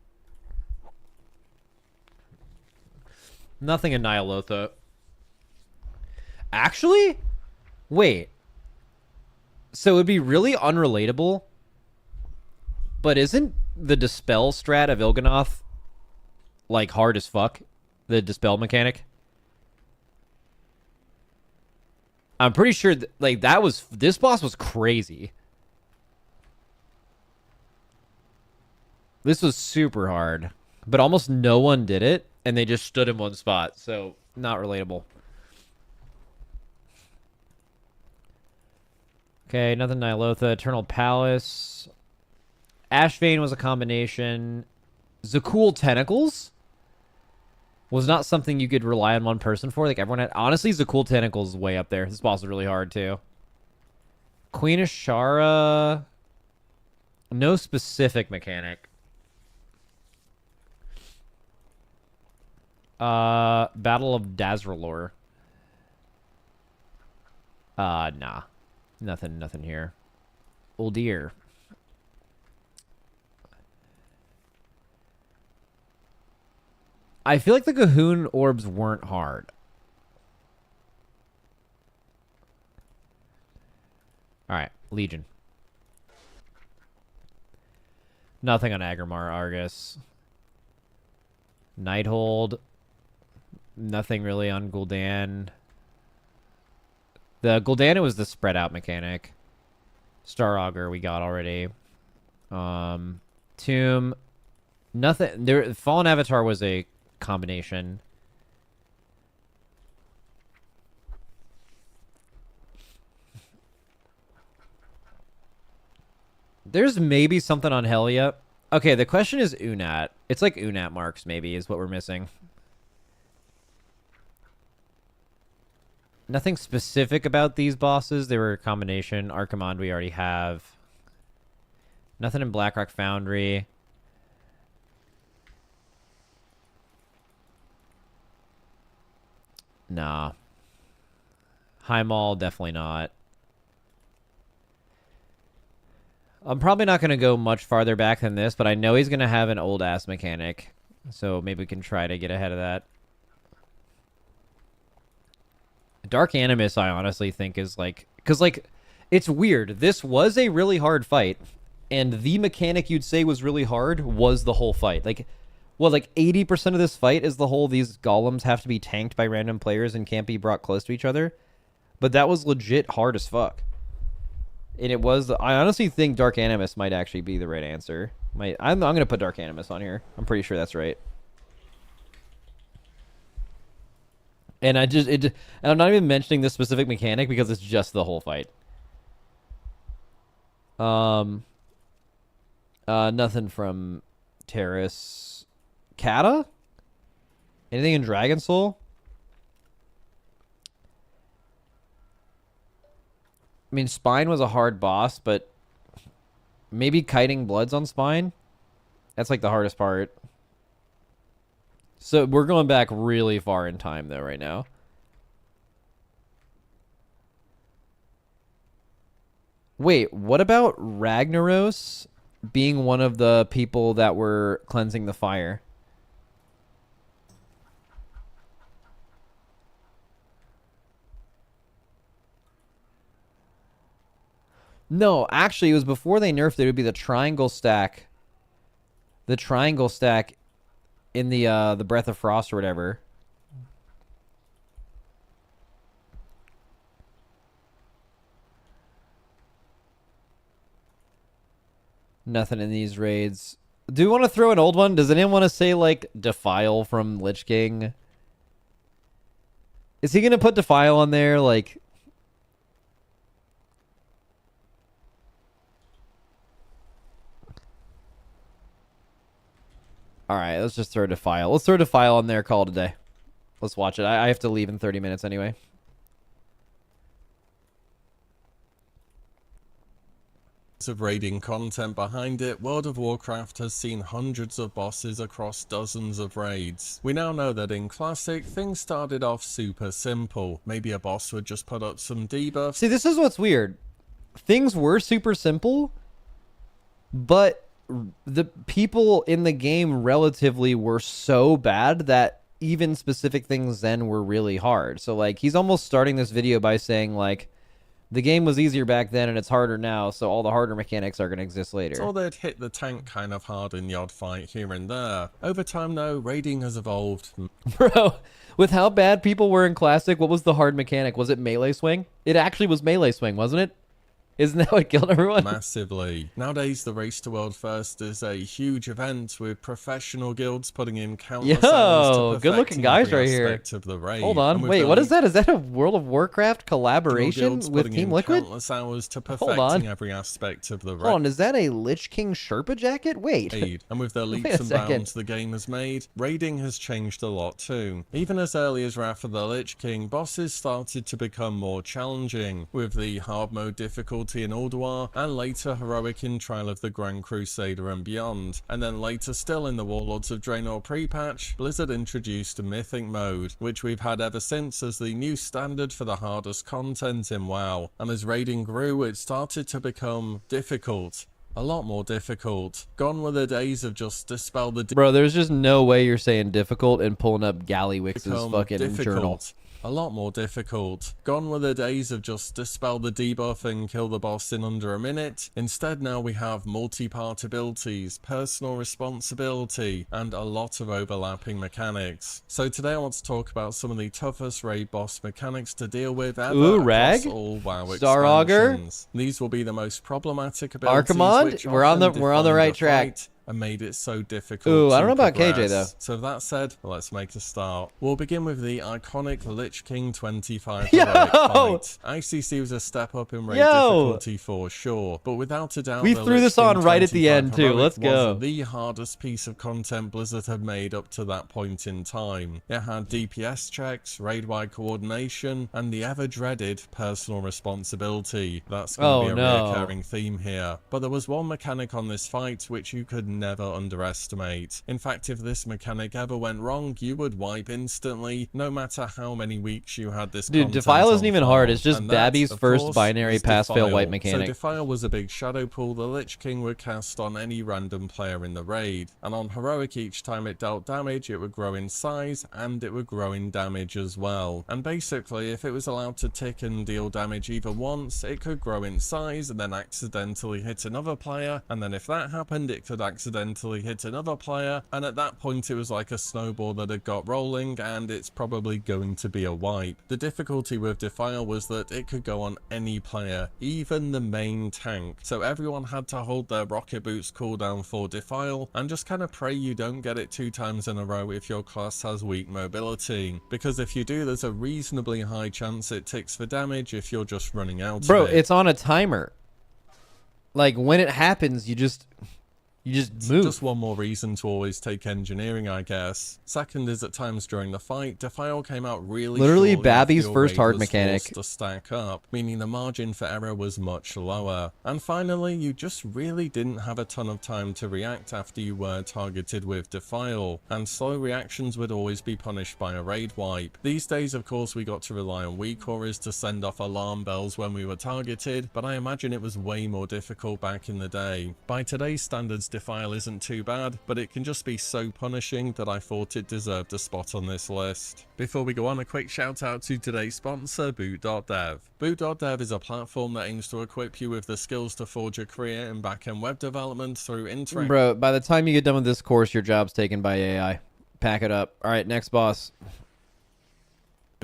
Nothing in Nyalotha. Actually, wait. So it'd be really unrelatable, but isn't the Dispel strat of Il'gynoth like hard as fuck? The Dispel mechanic? I'm pretty sure like this boss was crazy. This was super hard, but almost no one did it, and they just stood in one spot, so not relatable. Okay, nothing Nyalotha. Eternal Palace. Ashvane was a combination. Zakul Tentacles was not something you could rely on one person for. Like, everyone had... Honestly, Zakul Tentacles is way up there. This boss is really hard, too. Queen Ashara. No specific mechanic. Battle of Dazralor. Nah. Nothing here. Uldir. I feel like the Cahoon orbs weren't hard. Alright, Legion. Nothing on Agrimar, Argus. Nighthold. Nothing really on Gul'dan. The Gul'dan was the spread out mechanic. Star Augur we got already. Tomb. Nothing. There. Fallen Avatar was a combination. There's maybe something on Helia. Okay, the question is Unat. It's like Unat marks maybe is what we're missing. Nothing specific about these bosses. They were a combination. Archimond we already have. Nothing in Blackrock Foundry. Nah. High Mall, definitely not. I'm probably not going to go much farther back than this, but I know he's going to have an old-ass mechanic. So maybe we can try to get ahead of that. Dark Animus, I honestly think, is like... Because, like, it's weird. This was a really hard fight, and the mechanic you'd say was really hard was the whole fight. Like, well, like 80% of this fight is the whole these golems have to be tanked by random players and can't be brought close to each other. But that was legit hard as fuck. And it was... I honestly think Dark Animus might actually be the right answer. I'm going to put Dark Animus on here. I'm pretty sure that's right. And and I'm not even mentioning this specific mechanic because it's just the whole fight. Nothing from Terrace. Kata? Anything in Dragon Soul? I mean, Spine was a hard boss, but maybe kiting Bloods on Spine? That's like the hardest part. So we're going back really far in time, though, right now. Wait, what about Ragnaros being one of the people that were cleansing the fire? No, actually, it was before they nerfed it. It would be the triangle stack. The triangle stack in the Breath of Frost or whatever. Nothing in these raids. Do you want to throw an old one? Does anyone want to say, like, Defile from Lich King? Is he going to put Defile on there? Like... Alright, let's just throw Defile. Let's throw Defile on there, call it a day. Let's watch it. I have to leave in 30 minutes anyway. Of raiding content behind it, World of Warcraft has seen hundreds of bosses across dozens of raids. We now know that in Classic, things started off super simple. Maybe a boss would just put up some debuffs. See, this is what's weird. Things were super simple, but the people in the game relatively were so bad that even specific things then were really hard. So, like, he's almost starting this video by saying, like, the game was easier back then and it's harder now, so all the harder mechanics are going to exist later. So they'd hit the tank kind of hard in the odd fight here and there. Over time, though, raiding has evolved. Bro, with how bad people were in Classic, what was the hard mechanic? Was it melee swing? It actually was melee swing, wasn't it? Isn't that what killed everyone? Massively. Nowadays, the Race to World First is a huge event with professional guilds putting in countless hours to good-looking guys every right here. aspect of the raid. Hold on, wait, what is that? Is that a World of Warcraft collaboration with Team Liquid? Countless hours to perfecting every aspect of the raid. Hold on, is that a Lich King Sherpa jacket? Wait. And with the leaps and bounds the game has made, raiding has changed a lot too. Even as early as Wrath of the Lich King, bosses started to become more challenging, with the hard mode difficulty in Ulduar, and later heroic in Trial of the Grand Crusader and beyond. And then later still in the Warlords of Draenor pre-patch, Blizzard introduced Mythic mode, which we've had ever since as the new standard for the hardest content in WoW. And as raiding grew, it started to become difficult. A lot more difficult. Gone were the days of just dispel the... Bro, there's just no way you're saying difficult and pulling up Gallywix's fucking journal. A lot more difficult. Gone were the days of just dispel the debuff and kill the boss in under a minute. Instead now we have multi-part abilities, personal responsibility, and a lot of overlapping mechanics. So today I want to talk about some of the toughest raid boss mechanics to deal with ever across all WoW expansions. These will be the most problematic abilities. Archimond, we're on the right track. and made it so difficult Ooh, to I don't know about KJ, progress. though. So that said, let's make a start. We'll begin with the iconic Lich King 25 Yo! heroic fight. ICC was a step up in raid difficulty for sure, but without a doubt, We the threw Lich this King on right at the 25 end, too. heroic Let's go. was the hardest piece of content Blizzard had made up to that point in time. It had DPS checks, raid-wide coordination, and the ever-dreaded personal responsibility. That's going to be a reoccurring theme here. But there was one mechanic on this fight which you could never underestimate. In fact, if this mechanic ever went wrong, you would wipe instantly, no matter how many weeks you had this Dude, content Defile isn't on even file. hard. It's just And that, Babby's of first course, binary is pass-fail Defile. wipe mechanic. So Defile was a big shadow pool the Lich King would cast on any random player in the raid, and on heroic each time it dealt damage it would grow in size and it would grow in damage as well. And basically if it was allowed to tick and deal damage even once, it could grow in size and then accidentally hit another player, and then if that happened it could accidentally hit another player, and at that point it was like a snowball that had got rolling and it's probably going to be a wipe. The difficulty with Defile was that it could go on any player, even the main tank, so everyone had to hold their rocket boots cooldown for Defile and just kind of pray you don't get it 2 times in a row if your class has weak mobility, because if you do there's a reasonably high chance it ticks for damage if you're just running out Bro, of it. it's on a timer. Like, when it happens, you just move. Just one more reason to always take engineering, I guess. Second is at times during the fight, Defile came out really Literally shortly after Babby's your first raid hard was mechanic. forced to stack up, meaning the margin for error was much lower. And finally, you just really didn't have a ton of time to react after you were targeted with Defile, and slow reactions would always be punished by a raid wipe. These days, of course, we got to rely on weak auras to send off alarm bells when we were targeted, but I imagine it was way more difficult back in the day. By today's standards, Defile isn't too bad, but it can just be so punishing that I thought it deserved a spot on this list. Before we go on, a quick shout out to today's sponsor, Boot.dev. Boot.dev is a platform that aims to equip you with the skills to forge a career in back-end web development through interactive. Bro, by the time you get done with this course, your job's taken by AI. Pack it up. All right, next boss.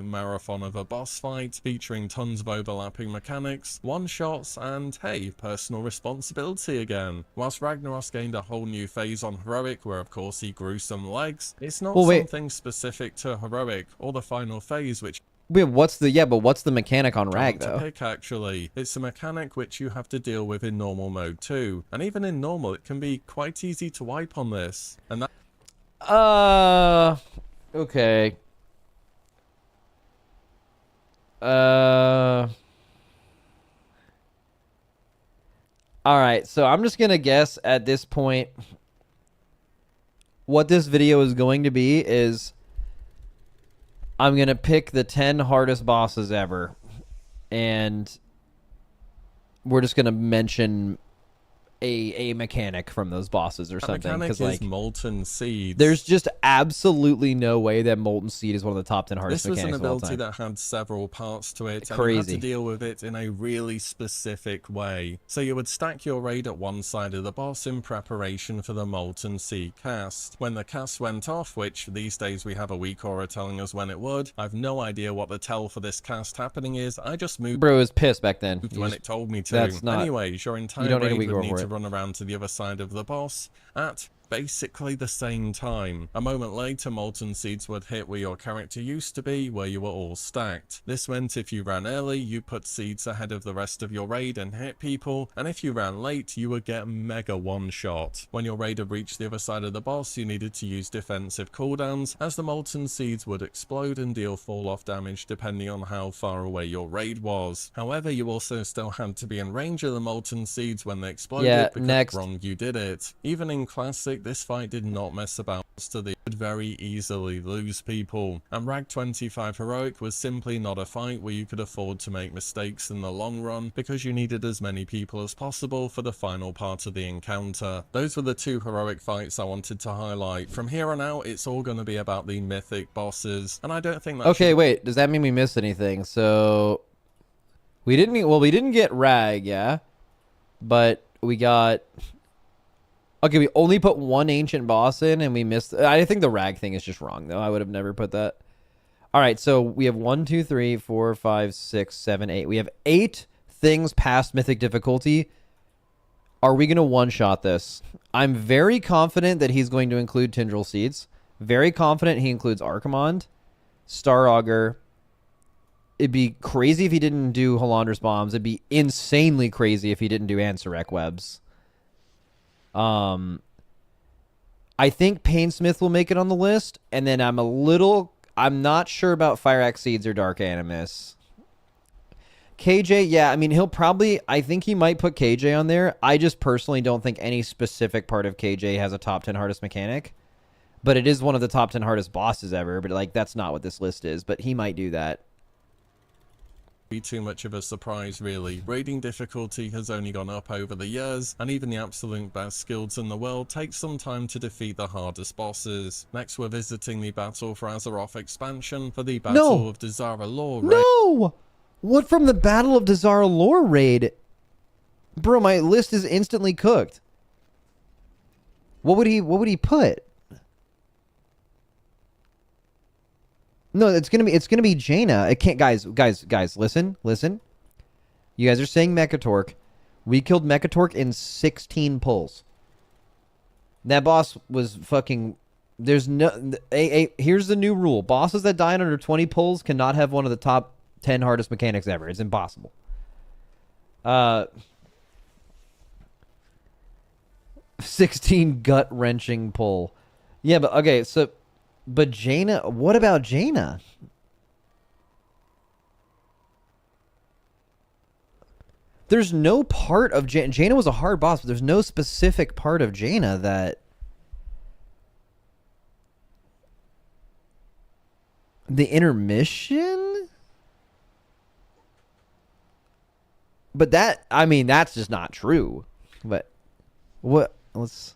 Marathon of a boss fight featuring tons of overlapping mechanics, one-shots, and hey, personal responsibility again. Whilst Ragnaros gained a whole new phase on heroic where of course he grew some legs, it's not something specific to heroic or the final phase which Wait, what's the mechanic on Rag though? to pick actually. It's a mechanic which you have to deal with in normal mode too, and even in normal it can be quite easy to wipe on this. And that okay. Alright, so I'm just gonna guess at this point what this video is going to be is I'm gonna pick the 10 hardest bosses ever, and we're just gonna mention a mechanic from those bosses or something. mechanic is like Molten Seeds. there's just absolutely no way that Molten Seed is one of the top 10 hardest This was an mechanics of all ability time. that had several parts to it, and Crazy. you had to deal with it in a really specific way. So you would stack your raid at one side of the boss in preparation for the Molten Seed cast. When the cast went off, which these days we have a weak aura telling us when it would, I've no idea what the tell for this cast happening is, I just moved Bro, it was pissed back then. when it told me to. That's not- Anyways, your you entire don't need a raid weak would aura need for to it. run around to the other side of the boss at basically the same time. A moment later, Molten Seeds would hit where your character used to be, where you were all stacked. This meant if you ran early, you put seeds ahead of the rest of your raid and hit people, and if you ran late, you would get mega one-shot. When your raid had reached the other side of the boss, you needed to use defensive cooldowns, as the Molten Seeds would explode and deal fall-off damage depending on how far away your raid was. However, you also still had to be in range of the Molten Seeds when they exploded, Yeah, because next. wrong you did it. Even in Classic, this fight did not mess about to the would very easily lose people, and Rag 25 Heroic was simply not a fight where you could afford to make mistakes in the long run, because you needed as many people as possible for the final part of the encounter. Those were the 2 heroic fights I wanted to highlight. From here on out, it's all going to be about the mythic bosses, and I don't think that Okay, wait, does that mean we missed anything? So we didn't get Rag, yeah, but we got. Okay, we only put one ancient boss in, and we missed. I think the Rag thing is just wrong, though. I would have never put that. All right, so we have 1, 2, 3, 4, 5, 6, 7, 8. We have 8 things past mythic difficulty. Are we gonna one-shot this? I'm very confident that he's going to include Tindral Seeds. Very confident he includes Archimonde, Star Augur. It'd be crazy if he didn't do Halandra's Bombs. It'd be insanely crazy if he didn't do Ansurek Webs. I think Painsmith will make it on the list, and then I'm not sure about Fire Axe Seeds or Dark Animus. KJ, yeah, I mean, I think he might put KJ on there. I just personally don't think any specific part of KJ has a top 10 hardest mechanic, but it is one of the top 10 hardest bosses ever, but like, that's not what this list is, but he might do that. Be too much of a surprise, really. Raiding difficulty has only gone up over the years, and even the absolute best guilds in the world take some time to defeat the hardest bosses. Next, we're visiting the Battle for Azeroth expansion for the Battle of Dazara Lore raid. No! What from the Battle of Dazara Lore raid? Bro, my list is instantly cooked. What would he put? No, it's gonna be Jaina. It can't, guys, listen. You guys are saying Mechatork. We killed Mechatork in 16 pulls. That boss was fucking. Here's the new rule: bosses that die in under 20 pulls cannot have one of the top 10 hardest mechanics ever. It's impossible. 16 gut wrenching pull. Yeah, but okay, so. But Jaina, what about Jaina? There's no part of Jaina. Jaina was a hard boss, but there's no specific part of Jaina that. The intermission? But that, I mean, that's just not true. But what? Let's.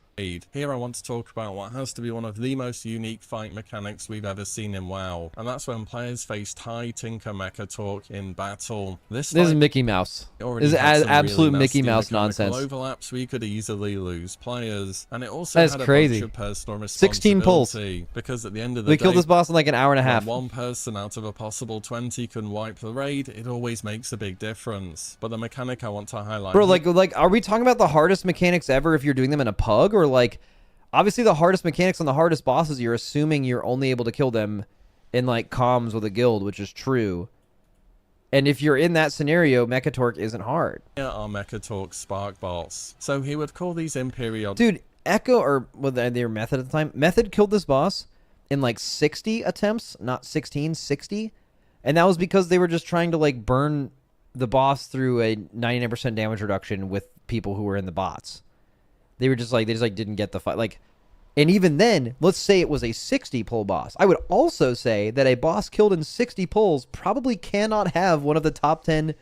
Here I want to talk about what has to be one of the most unique fight mechanics we've ever seen in WoW, and that's when players faced High Tinker Mechatork in battle. This is Mickey Mouse. This is absolute really Mickey Mouse nonsense. Overlaps we could easily lose players, and it also had a crazy. bunch of personal 16 pulls. Because at the end of the day, we killed this boss in like an hour and a half. When one person out of a possible 20 can wipe the raid, it always makes a big difference. But the mechanic I want to highlight, bro, like, are we talking about the hardest mechanics ever if you're doing them in a pug, or like? Obviously, the hardest mechanics on the hardest bosses, you're assuming you're only able to kill them in, like, comms with a guild, which is true. And if you're in that scenario, Mechatork isn't hard. Here are Mechatork's spark bots. So he would call these Imperial... Dude, Echo, or well, their Method at the time, Method killed this boss in, like, 60 attempts. Not 16, 60. And that was because they were just trying to, like, burn the boss through a 99% damage reduction with people who were in the bots. They just didn't get the fight. Like, and even then, let's say it was a 60 pull boss. I would also say that a boss killed in 60 pulls probably cannot have one of the top 10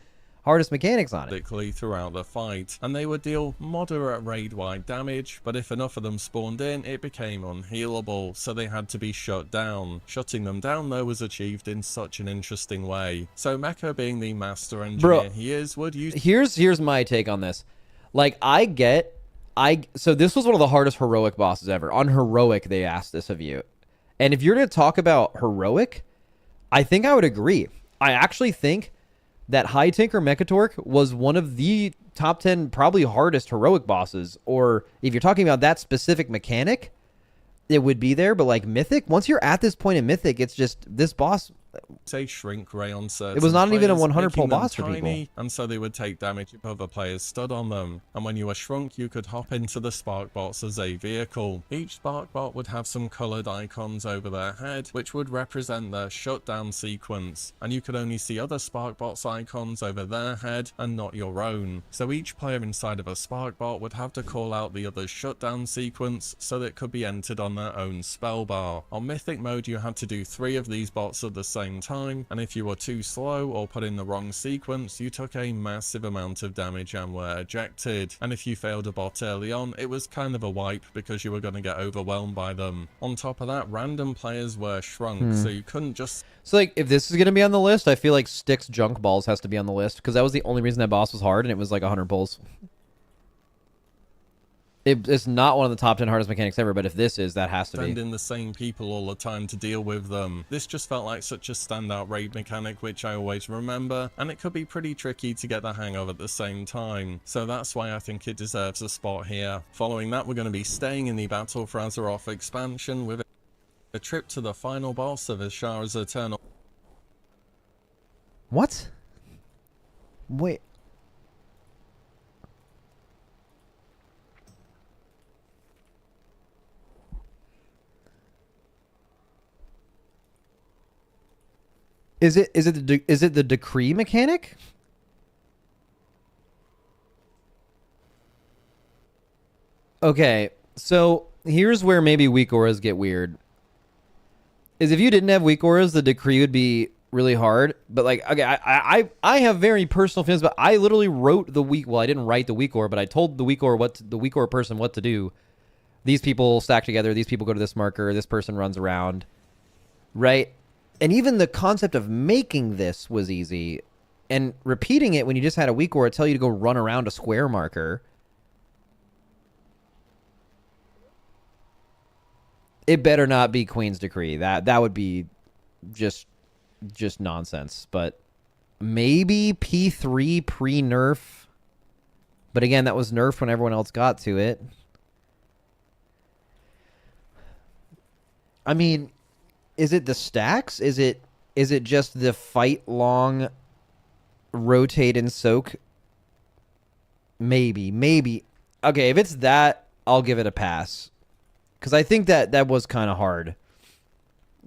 hardest mechanics on it. Throughout the fight, and they would deal moderate raid-wide damage, but if enough of them spawned in, it became unhealable, so they had to be shut down. Shutting them down, though, was achieved in such an interesting way. So Mecha, being the master engineer he is, would use... Here's my take on this. Like, so this was one of the hardest heroic bosses ever. On heroic, they asked this of you. And if you're going to talk about heroic, I think I would agree. I actually think that High Tinker Mechatork was one of the top 10 probably hardest heroic bosses. Or if you're talking about that specific mechanic, it would be there. But like Mythic, once you're at this point in Mythic, it's just this boss... say shrink ray on certain it was not players, even a 100 pull boss for people, and so they would take damage if other players stood on them. And when you were shrunk, you could hop into the spark bots as a vehicle. Each spark bot would have some colored icons over their head, which would represent their shutdown sequence, and you could only see other spark bots icons over their head and not your own. So each player inside of a spark bot would have to call out the other's shutdown sequence so that it could be entered on their own spell bar. On Mythic mode, you had to do 3 of these bots at the same time, and if you were too slow or put in the wrong sequence, you took a massive amount of damage and were ejected. And if you failed a bot early on, it was kind of a wipe because you were going to get overwhelmed by them. On top of that, random players were shrunk, so you couldn't just... So like, if this is going to be on the list, I feel like Styx Junk Balls has to be on the list, because that was the only reason that boss was hard, and it was like 100 pulls. It's not one of the top 10 hardest mechanics ever, but if this is, that has to be. Sending the same people all the time to deal with them. This just felt like such a standout raid mechanic, which I always remember, and it could be pretty tricky to get the hang of at the same time. So that's why I think it deserves a spot here. Following that, we're going to be staying in the Battle for Azeroth expansion with a trip to the final boss of Ashara's Eternal. What? Wait. Is it the decree mechanic? Okay, so here's where maybe weak auras get weird. Is if you didn't have weak auras, the decree would be really hard. But like, okay, I have very personal feelings, but I literally wrote the weak. Well, I didn't write the weak aura, but I told the weak aura the weak aura person what to do. These people stack together. These people go to this marker. This person runs around, right? And even the concept of making this was easy. And repeating it when you just had a weak aura tell you to go run around a square marker. It better not be Queen's Decree. That would be just nonsense. But maybe P3 pre-nerf. But again, that was nerfed when everyone else got to it. I mean, is it the stacks? Is it just the fight long, rotate and soak? Maybe. Okay, if it's that, I'll give it a pass. Because I think that was kind of hard.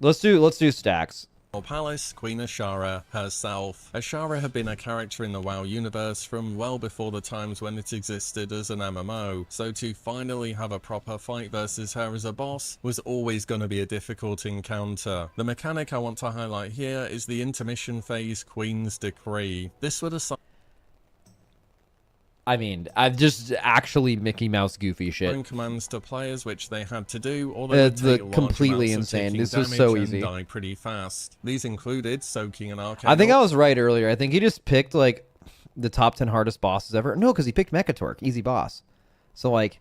Let's do stacks. Palace, Queen Ashara herself. Ashara had been a character in the WoW universe from well before the times when it existed as an MMO, so to finally have a proper fight versus her as a boss was always going to be a difficult encounter. The mechanic I want to highlight here is the intermission phase Queen's Decree. This would assign I've just actually Mickey Mouse goofy shit. Commands to players, which they had to do, or they would take completely insane. This was so easy. Die pretty fast. These included soaking an arcane. I think I was right earlier. I think he just picked like the top 10 hardest bosses ever. No, because he picked Mechatork, easy boss. So like,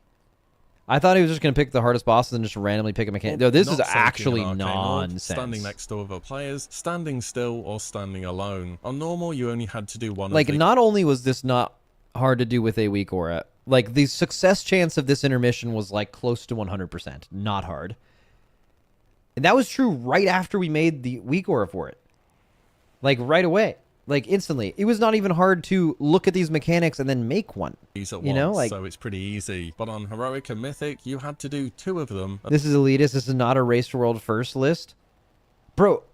I thought he was just gonna pick the hardest bosses and just randomly pick a mechanic. No, this is actually nonsense. Standing next to other players, standing still, or standing alone. On normal, you only had to do one. Like, not only was this not hard to do with a weak aura, like the success chance of this intermission was like close to 100%, not hard. And that was true right after we made the weak aura for it. Like right away, like instantly. It was not even hard to look at these mechanics and then make one. You know, like, so it's pretty easy. But on heroic and mythic, you had to do 2 of them. This is elitist. This is not a race to world first list. Bro,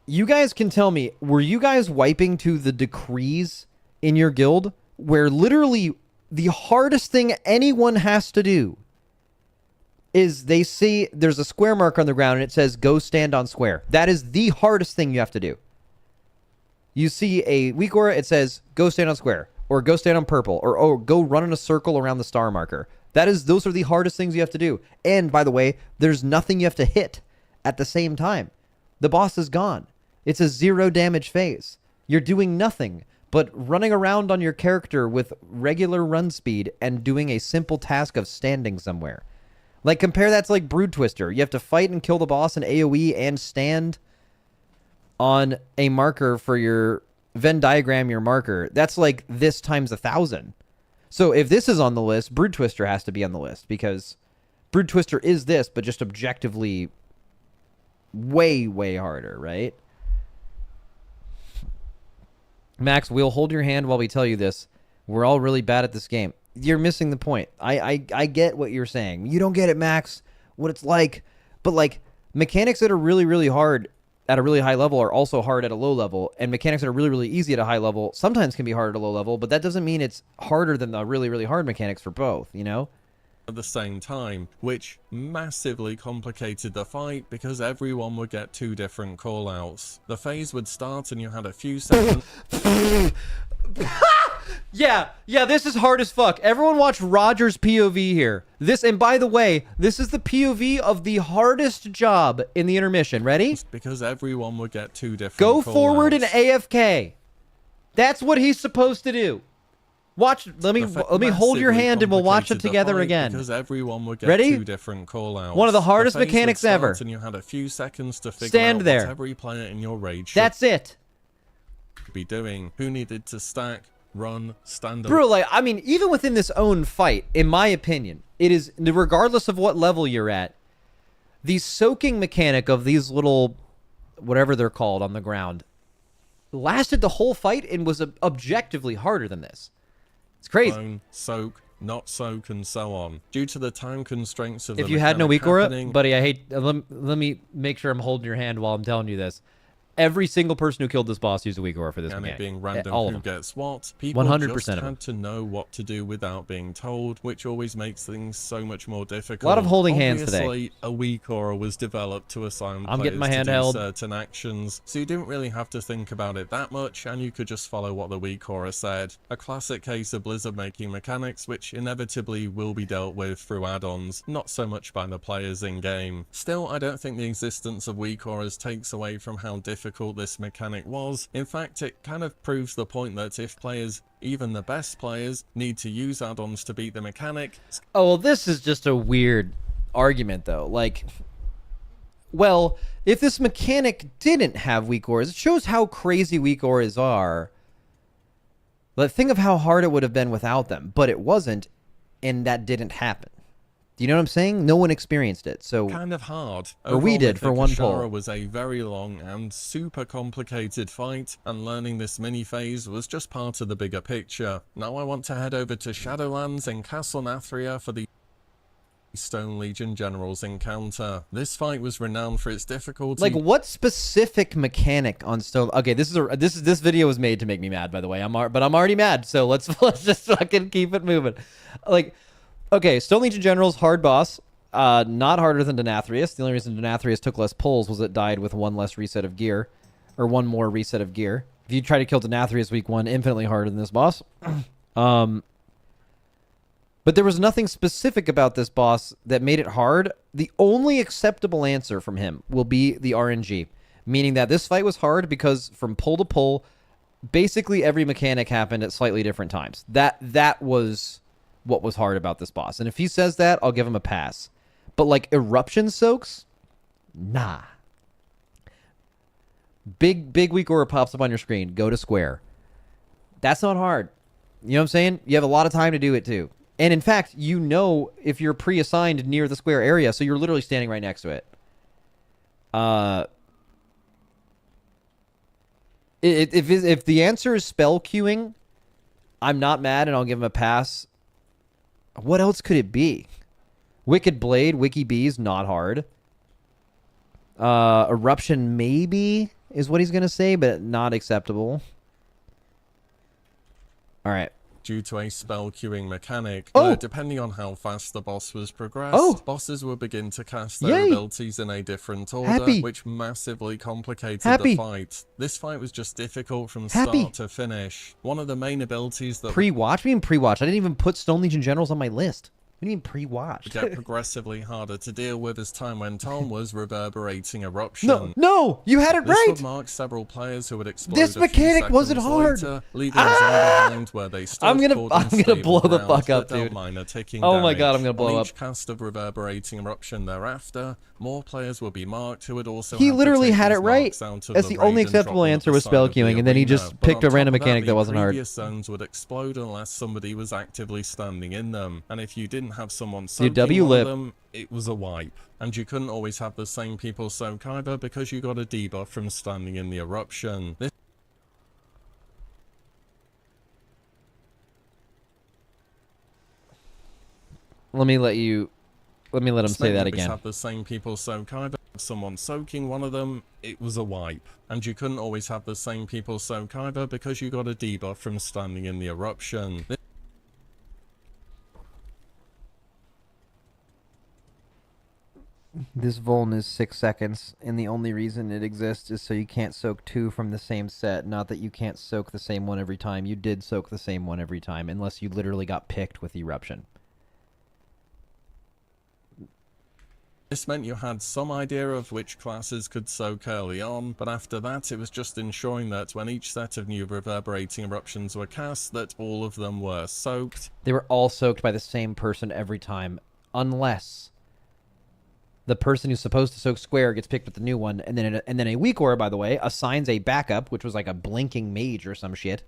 you guys can tell me, were you guys wiping to the decrees in your guild? Where literally the hardest thing anyone has to do is they see there's a square mark on the ground and it says go stand on square. That is the hardest thing you have to do. You see a weak aura, it says go stand on square, or go stand on purple, or go run in a circle around the star marker. Those are the hardest things you have to do. And by the way, there's nothing you have to hit at the same time. The boss is gone. It's a 0 damage phase. You're doing nothing but running around on your character with regular run speed and doing a simple task of standing somewhere. Like, compare that to, like, Brood Twister. You have to fight and kill the boss in AoE and stand on a marker for your Venn diagram, your marker. That's, like, this times 1,000. So if this is on the list, Brood Twister has to be on the list, because Brood Twister is this, but just objectively way, way harder, right? Max, we'll hold your hand while we tell you this. We're all really bad at this game. You're missing the point. I get what you're saying. You don't get it, Max, what it's like. But, like, mechanics that are really, really hard at a really high level are also hard at a low level. And mechanics that are really, really easy at a high level sometimes can be hard at a low level. But that doesn't mean it's harder than the really, really hard mechanics for both, you know? At the same time, which massively complicated the fight because everyone would get 2 different callouts. The phase would start and you had a few seconds. Yeah, this is hard as fuck. Everyone watch Roger's POV here. And by the way, this is the POV of the hardest job in the intermission. Ready? Because everyone would get 2 different Go call forward outs. and AFK. That's what he's supposed to do. Watch. Let me hold your hand and we'll watch it together again. Because everyone would get Ready? 2 different callouts. One of the hardest phase would mechanics start ever. And you had a few seconds to figure Stand out there. what every player in your raid should That's it. be doing. Who needed to stack, run, stand up. Bro, like, I mean, even within this own fight, in my opinion, it is, regardless of what level you're at, the soaking mechanic of these little, whatever they're called on the ground, lasted the whole fight and was objectively harder than this. It's crazy. Clone, soak, not soak, and so on. Due to the time constraints of the If you had no weak aura, happening, buddy, I hate, let me make sure I'm holding your hand while I'm telling you this. Every single person who killed this boss used a weak aura for this and mechanic. it being random All of who them. gets what, people 100% just of them. had to know what to do without being told, which always makes things so much more difficult. A lot of holding hands today. Obviously, a weak aura was developed to assign I'm players getting my to hand do held. certain actions, so you didn't really have to think about it that much, and you could just follow what the weak aura said. A classic case of Blizzard making mechanics which inevitably will be dealt with through add-ons, not so much by the players in-game. Still, I don't think the existence of weak auras takes away from how difficult this mechanic was. In fact, it kind of proves the point that if players, even the best players, need to use add-ons to beat the mechanic. Oh, well, this is just a weird argument, though. Like, well, if this mechanic didn't have weak auras, it shows how crazy weak auras are. But think of how hard it would have been without them. But it wasn't, and that didn't happen. Do you know what I'm saying? No one experienced it, so... Kind of hard. Or we did for one Ashara poll. was a very long and super complicated fight, and learning this mini phase was just part of the bigger picture. Now I want to head over to Shadowlands in Castle Nathria for the Stone Legion Generals encounter. This fight was renowned for its difficulty. Like, what specific mechanic on Stone... Okay, this video was made to make me mad, by the way. But I'm already mad, so let's just fucking keep it moving. Like... Okay, Stone Legion General's hard boss, not harder than Denathrius. The only reason Denathrius took less pulls was it died with one less reset of gear, or one more reset of gear. If you try to kill Denathrius week 1, infinitely harder than this boss. But there was nothing specific about this boss that made it hard. The only acceptable answer from him will be the RNG, meaning that this fight was hard because from pull to pull, basically every mechanic happened at slightly different times. That was... what was hard about this boss. And if he says that, I'll give him a pass. But like eruption soaks? Nah. Big weak aura pops up on your screen. Go to square. That's not hard. You know what I'm saying? You have a lot of time to do it too. And in fact, you know if you're pre-assigned near the square area, so you're literally standing right next to it. If the answer is spell queuing, I'm not mad and I'll give him a pass. What else could it be? Wicked Blade, Wiki Bees, not hard. Eruption maybe is what he's going to say, but not acceptable. All right. Due to a spell queuing mechanic, Oh! where depending on how fast the boss was progressed, bosses would begin to cast their Yay! abilities in a different order, Happy! which massively complicated Happy! the fight. This fight was just difficult from Happy! start to finish. One of the main abilities that Pre-watch? What do you mean pre-watch? I didn't even put Stone Legion Generals on my list. What do you mean pre-watch? would get progressively harder to deal with as time went on was reverberating eruption. No, you had it This right. would mark several players who would explode This a few mechanic wasn't seconds hard. later, leaving zone behind where they stood. I'm gonna called unstable blow the ground fuck up, that dealt dude. minor ticking Oh my damage. God, I'm gonna blow On up. each cast of reverberating eruption thereafter, more players would be marked who would also He have to literally take had these it right. marks out of That's the the only raid and drop acceptable them at answer the was side spell of the queuing, and then he arena. just But picked on a random top of mechanic that the wasn't hard. previous zones would explode unless somebody was actively standing in them, and if you didn't have someone Dude, soaking W one lip. of them, it was a wipe. And you couldn't always have the same people soak either because you got a debuff from standing in the eruption. Let me let him say that Always again. have the same people soak either. Someone soaking one of them, it was a wipe. And you couldn't always have the same people soak either because you got a debuff from standing in the eruption. This vuln is 6 seconds, and the only reason it exists is so you can't soak 2 from the same set. Not that you can't soak the same one every time. You did soak the same one every time, unless you literally got picked with Eruption. This meant you had some idea of which classes could soak early on, but after that it was just ensuring that when each set of new reverberating eruptions were cast, that all of them were soaked. They were all soaked by the same person every time, unless the person who's supposed to soak square gets picked with the new one, and then a weak aura, by the way, assigns a backup, which was like a blinking mage or some shit,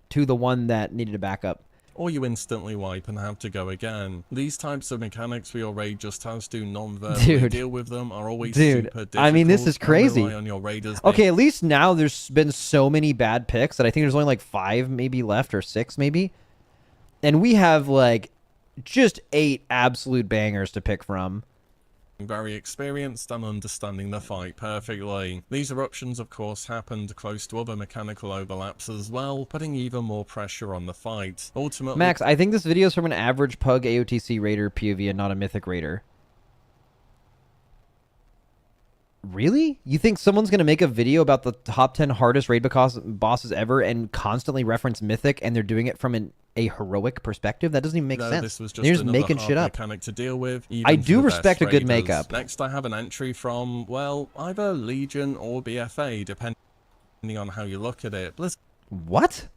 to the one that needed a backup. Or you instantly wipe and have to go again. These types of mechanics where your raid just has to non-verbally deal with them are always super difficult. I mean, this is crazy. On your raiders okay, at least now there's been so many bad picks that I think there's only like 5 maybe left, or 6 maybe. And we have like just 8 absolute bangers to pick from. Very experienced and understanding the fight perfectly. These eruptions of course happened close to other mechanical overlaps as well, putting even more pressure on the fight. Ultimately, Max, I think this video is from an average Pug AOTC raider POV and not a Mythic raider. Really? You think someone's going to make a video about the top 10 hardest raid bosses ever and constantly reference Mythic, and they're doing it from a heroic perspective? That doesn't even make sense. This was just they're just another making shit up. Mechanic to deal with, I do respect a good makeup. Next I have an entry from, well, either Legion or BFA, depending on how you look at it. What?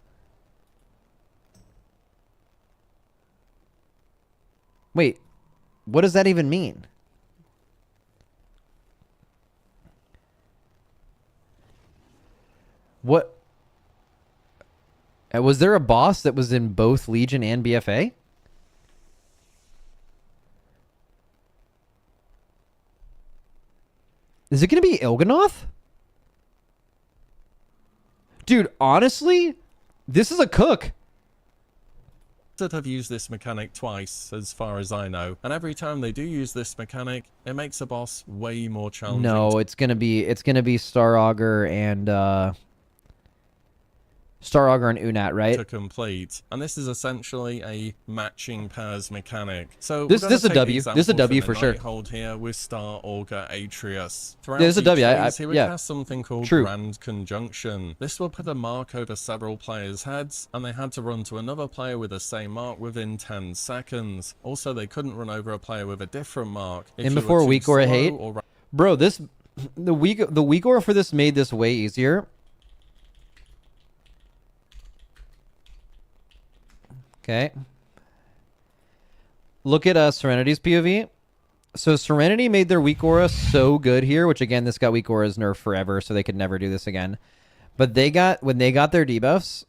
Wait, what does that even mean? What? Was there a boss that was in both Legion and BFA? Is it going to be Il'gynoth? Dude, honestly, this is a cook. That have used this mechanic twice, as far as I know, and every time they do use this mechanic, it makes a boss way more challenging. No, it's gonna be Star Augur and Unat, right? To complete, and this is essentially a matching pairs mechanic. So this is a W. This is a W for sure. Hold here with Star Augur Atreus. Yeah, this is a W. He would cast something called Grand Conjunction. This will put a mark over several players' heads, and they had to run to another player with the same mark within 10 seconds. Also, they couldn't run over a player with a different mark. And before weak aura hate, bro, the weak aura for this made this way easier. Okay. Look at Serenity's POV. So Serenity made their weak aura so good here, which again, this got weak auras nerfed forever, so they could never do this again. But when they got their debuffs,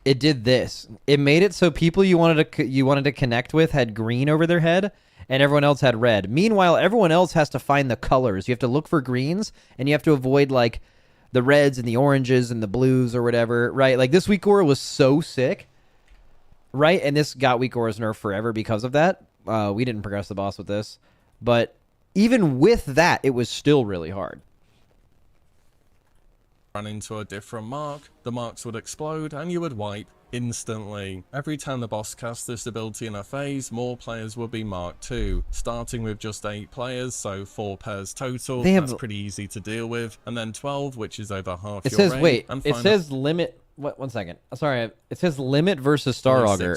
it did this. It made it so people you wanted to connect with had green over their head, and everyone else had red. Meanwhile, everyone else has to find the colors. You have to look for greens, and you have to avoid like the reds and the oranges and the blues or whatever, right? Like this weak aura was so sick. Right, and this got weak auras nerfed forever because of that. We didn't progress the boss with this. But even with that, it was still really hard. Run into a different mark, the marks would explode, and you would wipe instantly. Every time the boss cast this ability in a phase, more players will be marked too. Starting with just 8 players, so 4 pairs total. That's pretty easy to deal with. And then 12, which is over half your says, range. wait, it says limit... What? 1 second. Sorry, it says limit versus Star Augur.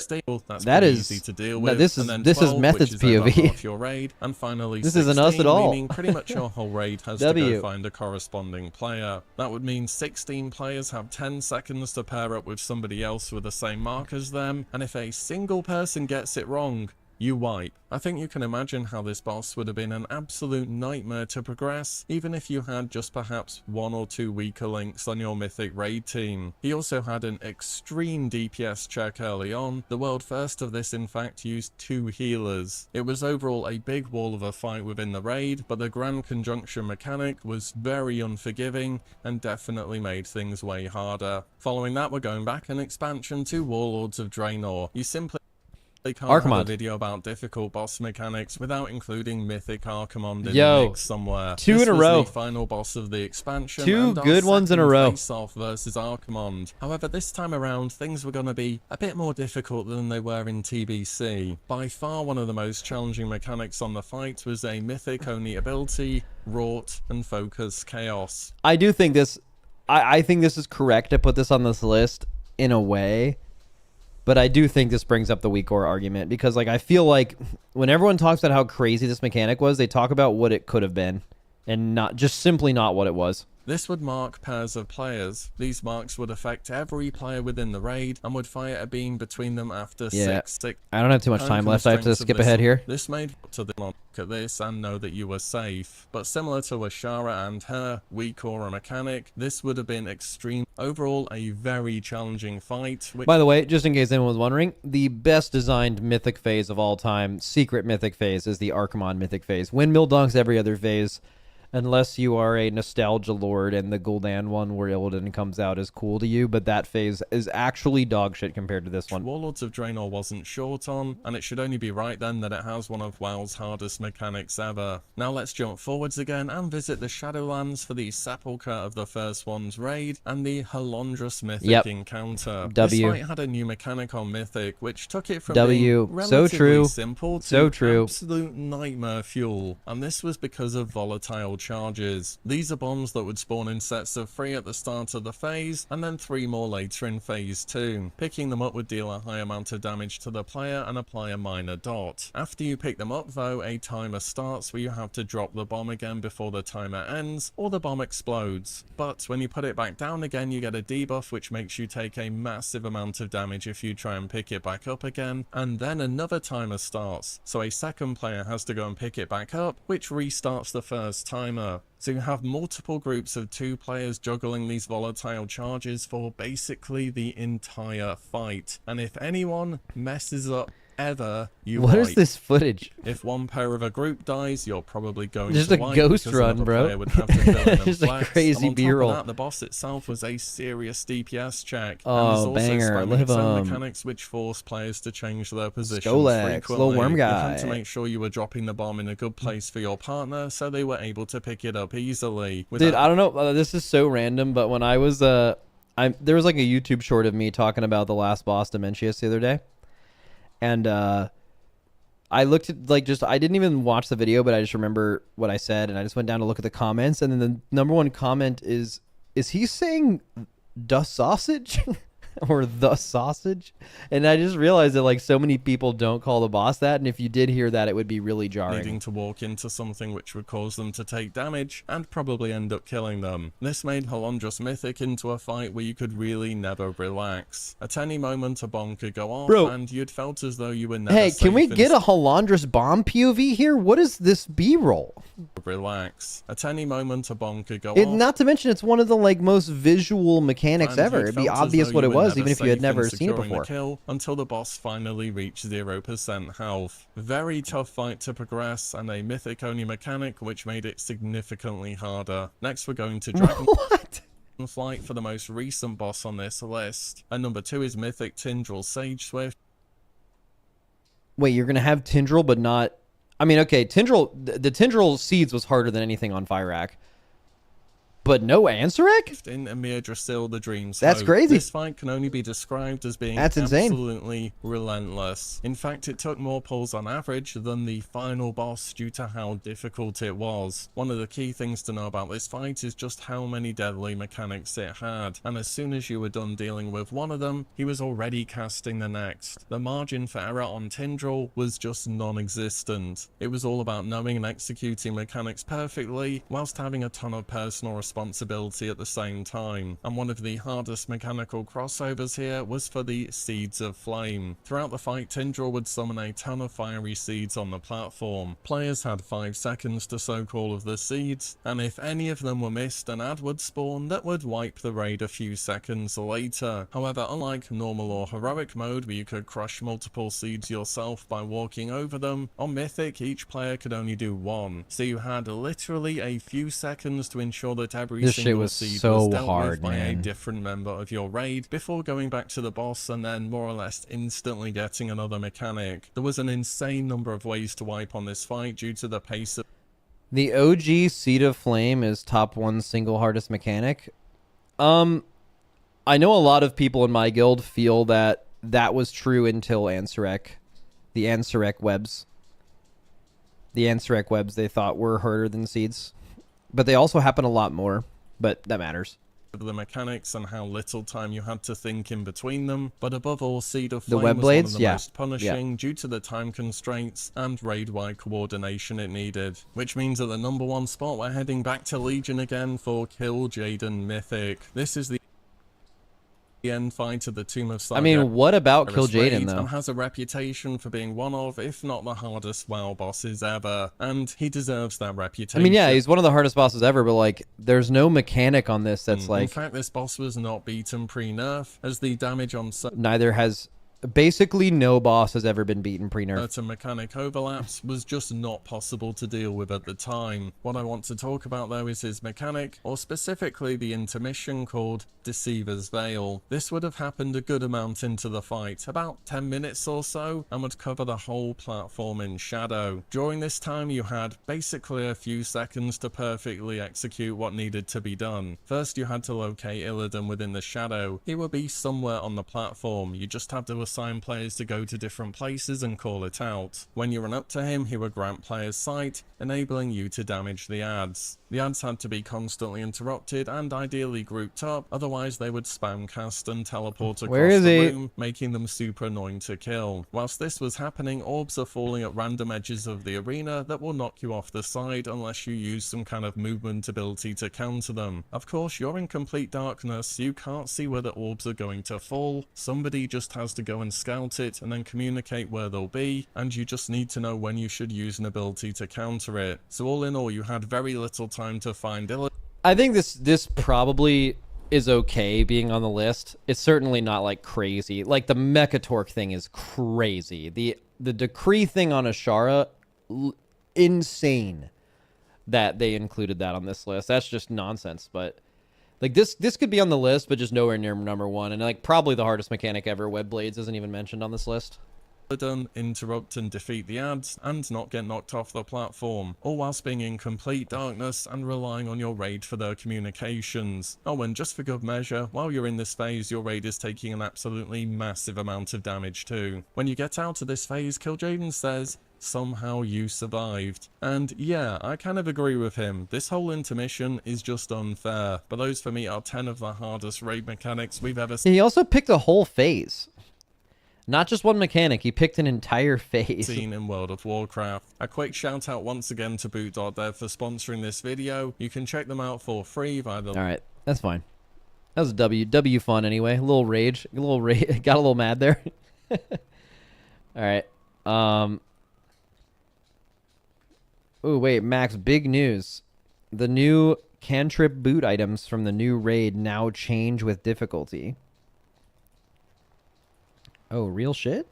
That is easy to deal with. No, this is Method's POV. Your raid, and finally this 16, isn't us at all. Meaning pretty much your whole raid has to go find a corresponding player. That would mean 16 players have 10 seconds to pair up with somebody else with the same mark as them, and if a single person gets it wrong, you wipe. I think you can imagine how this boss would have been an absolute nightmare to progress, even if you had just perhaps 1 or 2 weaker links on your mythic raid team. He also had an extreme DPS check early on. The world first of this in fact used 2 healers. It was overall a big wall of a fight within the raid, but the Grand Conjunction mechanic was very unforgiving and definitely made things way harder. Following that, we're going back an expansion to Warlords of Draenor. You simply can't have a video about difficult boss mechanics without including Mythic Archimond in the mix somewhere. 2 in a row. The final boss of the expansion. 2 good ones in a row. Face-off versus Archimond. However, this time around, things were going to be a bit more difficult than they were in TBC. By far, one of the most challenging mechanics on the fight was a Mythic-only ability, Wrought and Focus Chaos. I do think this... I think this is correct to put this on this list in a way. But I do think this brings up the weak core argument because, like, I feel like when everyone talks about how crazy this mechanic was, they talk about what it could have been and not just simply not what it was. This would mark pairs of players. These marks would affect every player within the raid and would fire a beam between them after 6 I don't have too much time left. I have to skip ahead here. This made to the look at this and know that you were safe. But similar to Ashara and her weak aura mechanic, this would have been extreme. Overall, a very challenging fight. By the way, just in case anyone was wondering, the best designed mythic phase of all time, secret mythic phase, is the Archimon mythic phase. Windmill dunks every other phase. Unless you are a nostalgia lord and the Gul'dan one where Illidan comes out is cool to you, but that phase is actually dog shit compared to this one. Warlords of Draenor wasn't short on, and it should only be right then that it has one of WoW's hardest mechanics ever. Now let's jump forwards again and visit the Shadowlands for the Sepulchre of the First One's raid and the Halondrous Mythic encounter. This fight had a new mechanic on Mythic, which took it from being relatively simple to absolute nightmare fuel, and this was because of volatile charges. These are bombs that would spawn in sets of 3 at the start of the phase and then 3 more later in phase 2. Picking them up would deal a high amount of damage to the player and apply a minor dot. After you pick them up though, a timer starts where you have to drop the bomb again before the timer ends or the bomb explodes. But when you put it back down again, you get a debuff which makes you take a massive amount of damage if you try and pick it back up again, and then another timer starts, so a second player has to go and pick it back up, which restarts the first timer. So you have multiple groups of 2 players juggling these volatile charges for basically the entire fight. And if anyone messes up ever, you What is this footage? If one player of a group dies, you're probably going just to a ghost run, bro. Would have to fill in and just a crazy B-roll. The boss itself was a serious DPS check. Oh, and banger! There's also mechanics which force players to change their positions frequently. Slow worm guy. You had to make sure you were dropping the bomb in a good place for your partner, so they were able to pick it up easily. Dude, I don't know. This is so random, but when I was there was like a YouTube short of me talking about the last boss, Dementius, the other day. And I looked at, like, just, I didn't even watch the video, but I just remember what I said, and I just went down to look at the comments, and then the number one comment is he saying "the sausage" or "the sausage"? And I just realized that, like, so many people don't call the boss that, and if you did hear that, it would be really jarring. Needing to walk into something which would cause them to take damage and probably end up killing them. This made Halondrous Mythic into a fight where you could really never relax. At any moment a bomb could go off, and you'd felt as though you were never safe. Hey, can we get a Halondrous bomb POV here? What is this B-roll? Relax. At any moment a bomb could go off. Not to mention it's one of the, like, most visual mechanics ever. It'd be obvious what it was, even if you had never seen it before. Kill until the boss finally reached 0% health. Very tough fight to progress, and a mythic only mechanic which made it significantly harder. Next we're going to Dragonflight for the most recent boss on this list, and number 2 is Mythic Tindral Sage Swift. Wait, you're gonna have Tindral but not, I mean, okay, Tindral, the Tindral Seeds was harder than anything on Firac. But no Ansarek? In Emir Drasil, the Dream's That's Hope. crazy. This fight can only be described as being absolutely relentless. In fact, it took more pulls on average than the final boss due to how difficult it was. One of the key things to know about this fight is just how many deadly mechanics it had, and as soon as you were done dealing with one of them, he was already casting the next. The margin for error on Tindral was just non-existent. It was all about knowing and executing mechanics perfectly, whilst having a ton of personal responsibility at the same time, and one of the hardest mechanical crossovers here was for the Seeds of Flame. Throughout the fight, Tindral would summon a ton of fiery seeds on the platform. Players had 5 seconds to soak all of the seeds, and if any of them were missed, an ad would spawn that would wipe the raid a few seconds later. However, unlike normal or heroic mode where you could crush multiple seeds yourself by walking over them, on Mythic each player could only do 1, so you had literally a few seconds to ensure that every single seed was dealt with by a different member of your raid before going back to the boss and then more or less instantly getting another mechanic. There was an insane number of ways to wipe on this fight due to the pace of the OG Seed of Flame is top 1 single hardest mechanic. I know a lot of people in my guild feel that that was true until Ansarek. The Ansarek webs. The Ansarek webs they thought were harder than seeds. But they also happen a lot more, but that matters. of the mechanics and how little time you had to think in between them, but above all, Seed of The Flame web was blades? one of the Yeah. most punishing due to the time constraints and raid-wide coordination it needed, which means at the #1 spot we're heading back to Legion again for Kill Jaden Mythic. This is the end fight of the Tomb of Sargeras. I mean, what about Kill Jaden, raid, though? and has a reputation for being one of, if not the hardest WoW bosses ever, and he deserves that reputation. I mean, yeah, he's one of the hardest bosses ever, but, like, there's no mechanic on this that's, like... In fact, this boss was not beaten pre-nerf, as the damage on Neither has... Basically, no boss has ever been beaten pre-nerf. certain mechanic overlaps was just not possible to deal with at the time. What I want to talk about, though, is his mechanic, or specifically the intermission called Deceiver's Veil. This would have happened a good amount into the fight, about 10 minutes or so, and would cover the whole platform in shadow. During this time, you had basically a few seconds to perfectly execute what needed to be done. First, you had to locate Illidan within the shadow. He would be somewhere on the platform. You just have to assign players to go to different places and call it out. When you run up to him, he would grant players sight, enabling you to damage the ads. The ads had to be constantly interrupted and ideally grouped up, otherwise they would spam cast and teleport across the room, making them super annoying to kill. Whilst this was happening, orbs are falling at random edges of the arena that will knock you off the side unless you use some kind of movement ability to counter them. Of course, you're in complete darkness, you can't see where the orbs are going to fall, somebody just has to go and scout it and then communicate where they'll be, and you just need to know when you should use an ability to counter it. So all in all, you had very little time to find Illidan. I think this probably is okay being on the list. It's certainly not, like, crazy. Like, the Mechatork thing is crazy. The decree thing on Ashara, insane that they included that on this list. That's just nonsense, but... Like, this could be on the list, but just nowhere near #1. And, like, probably the hardest mechanic ever, Web Blades, isn't even mentioned on this list. Interrupt and defeat the ads, and not get knocked off the platform, all whilst being in complete darkness and relying on your raid for their communications. Oh, and just for good measure, while you're in this phase, your raid is taking an absolutely massive amount of damage too. When you get out of this phase, Kil'jaeden says, somehow you survived. And yeah, I kind of agree with him. This whole intermission is just unfair, but those for me are 10 of the hardest raid mechanics we've ever seen. He also picked a whole phase. Not just one mechanic, he picked an entire phase. Seen in World of Warcraft. A quick shout out once again to Boot.dev for sponsoring this video. You can check them out for free via the... Alright, that's fine. That was a W fun anyway. A little rage. Got a little mad there. Alright. Oh, wait, Max, big news. The new cantrip boot items from the new raid now change with difficulty. Oh, real shit?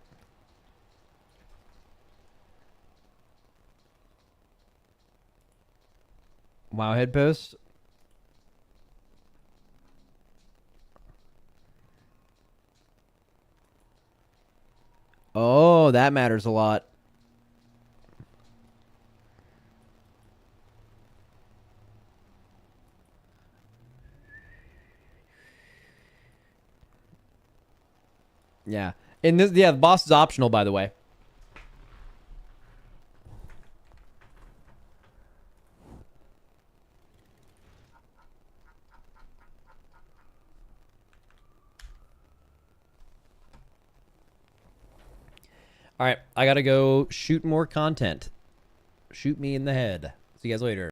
Wow, head post. Oh, that matters a lot. Yeah. And this, yeah, the boss is optional, by the way. All right, I gotta go shoot more content. Shoot me in the head. See you guys later.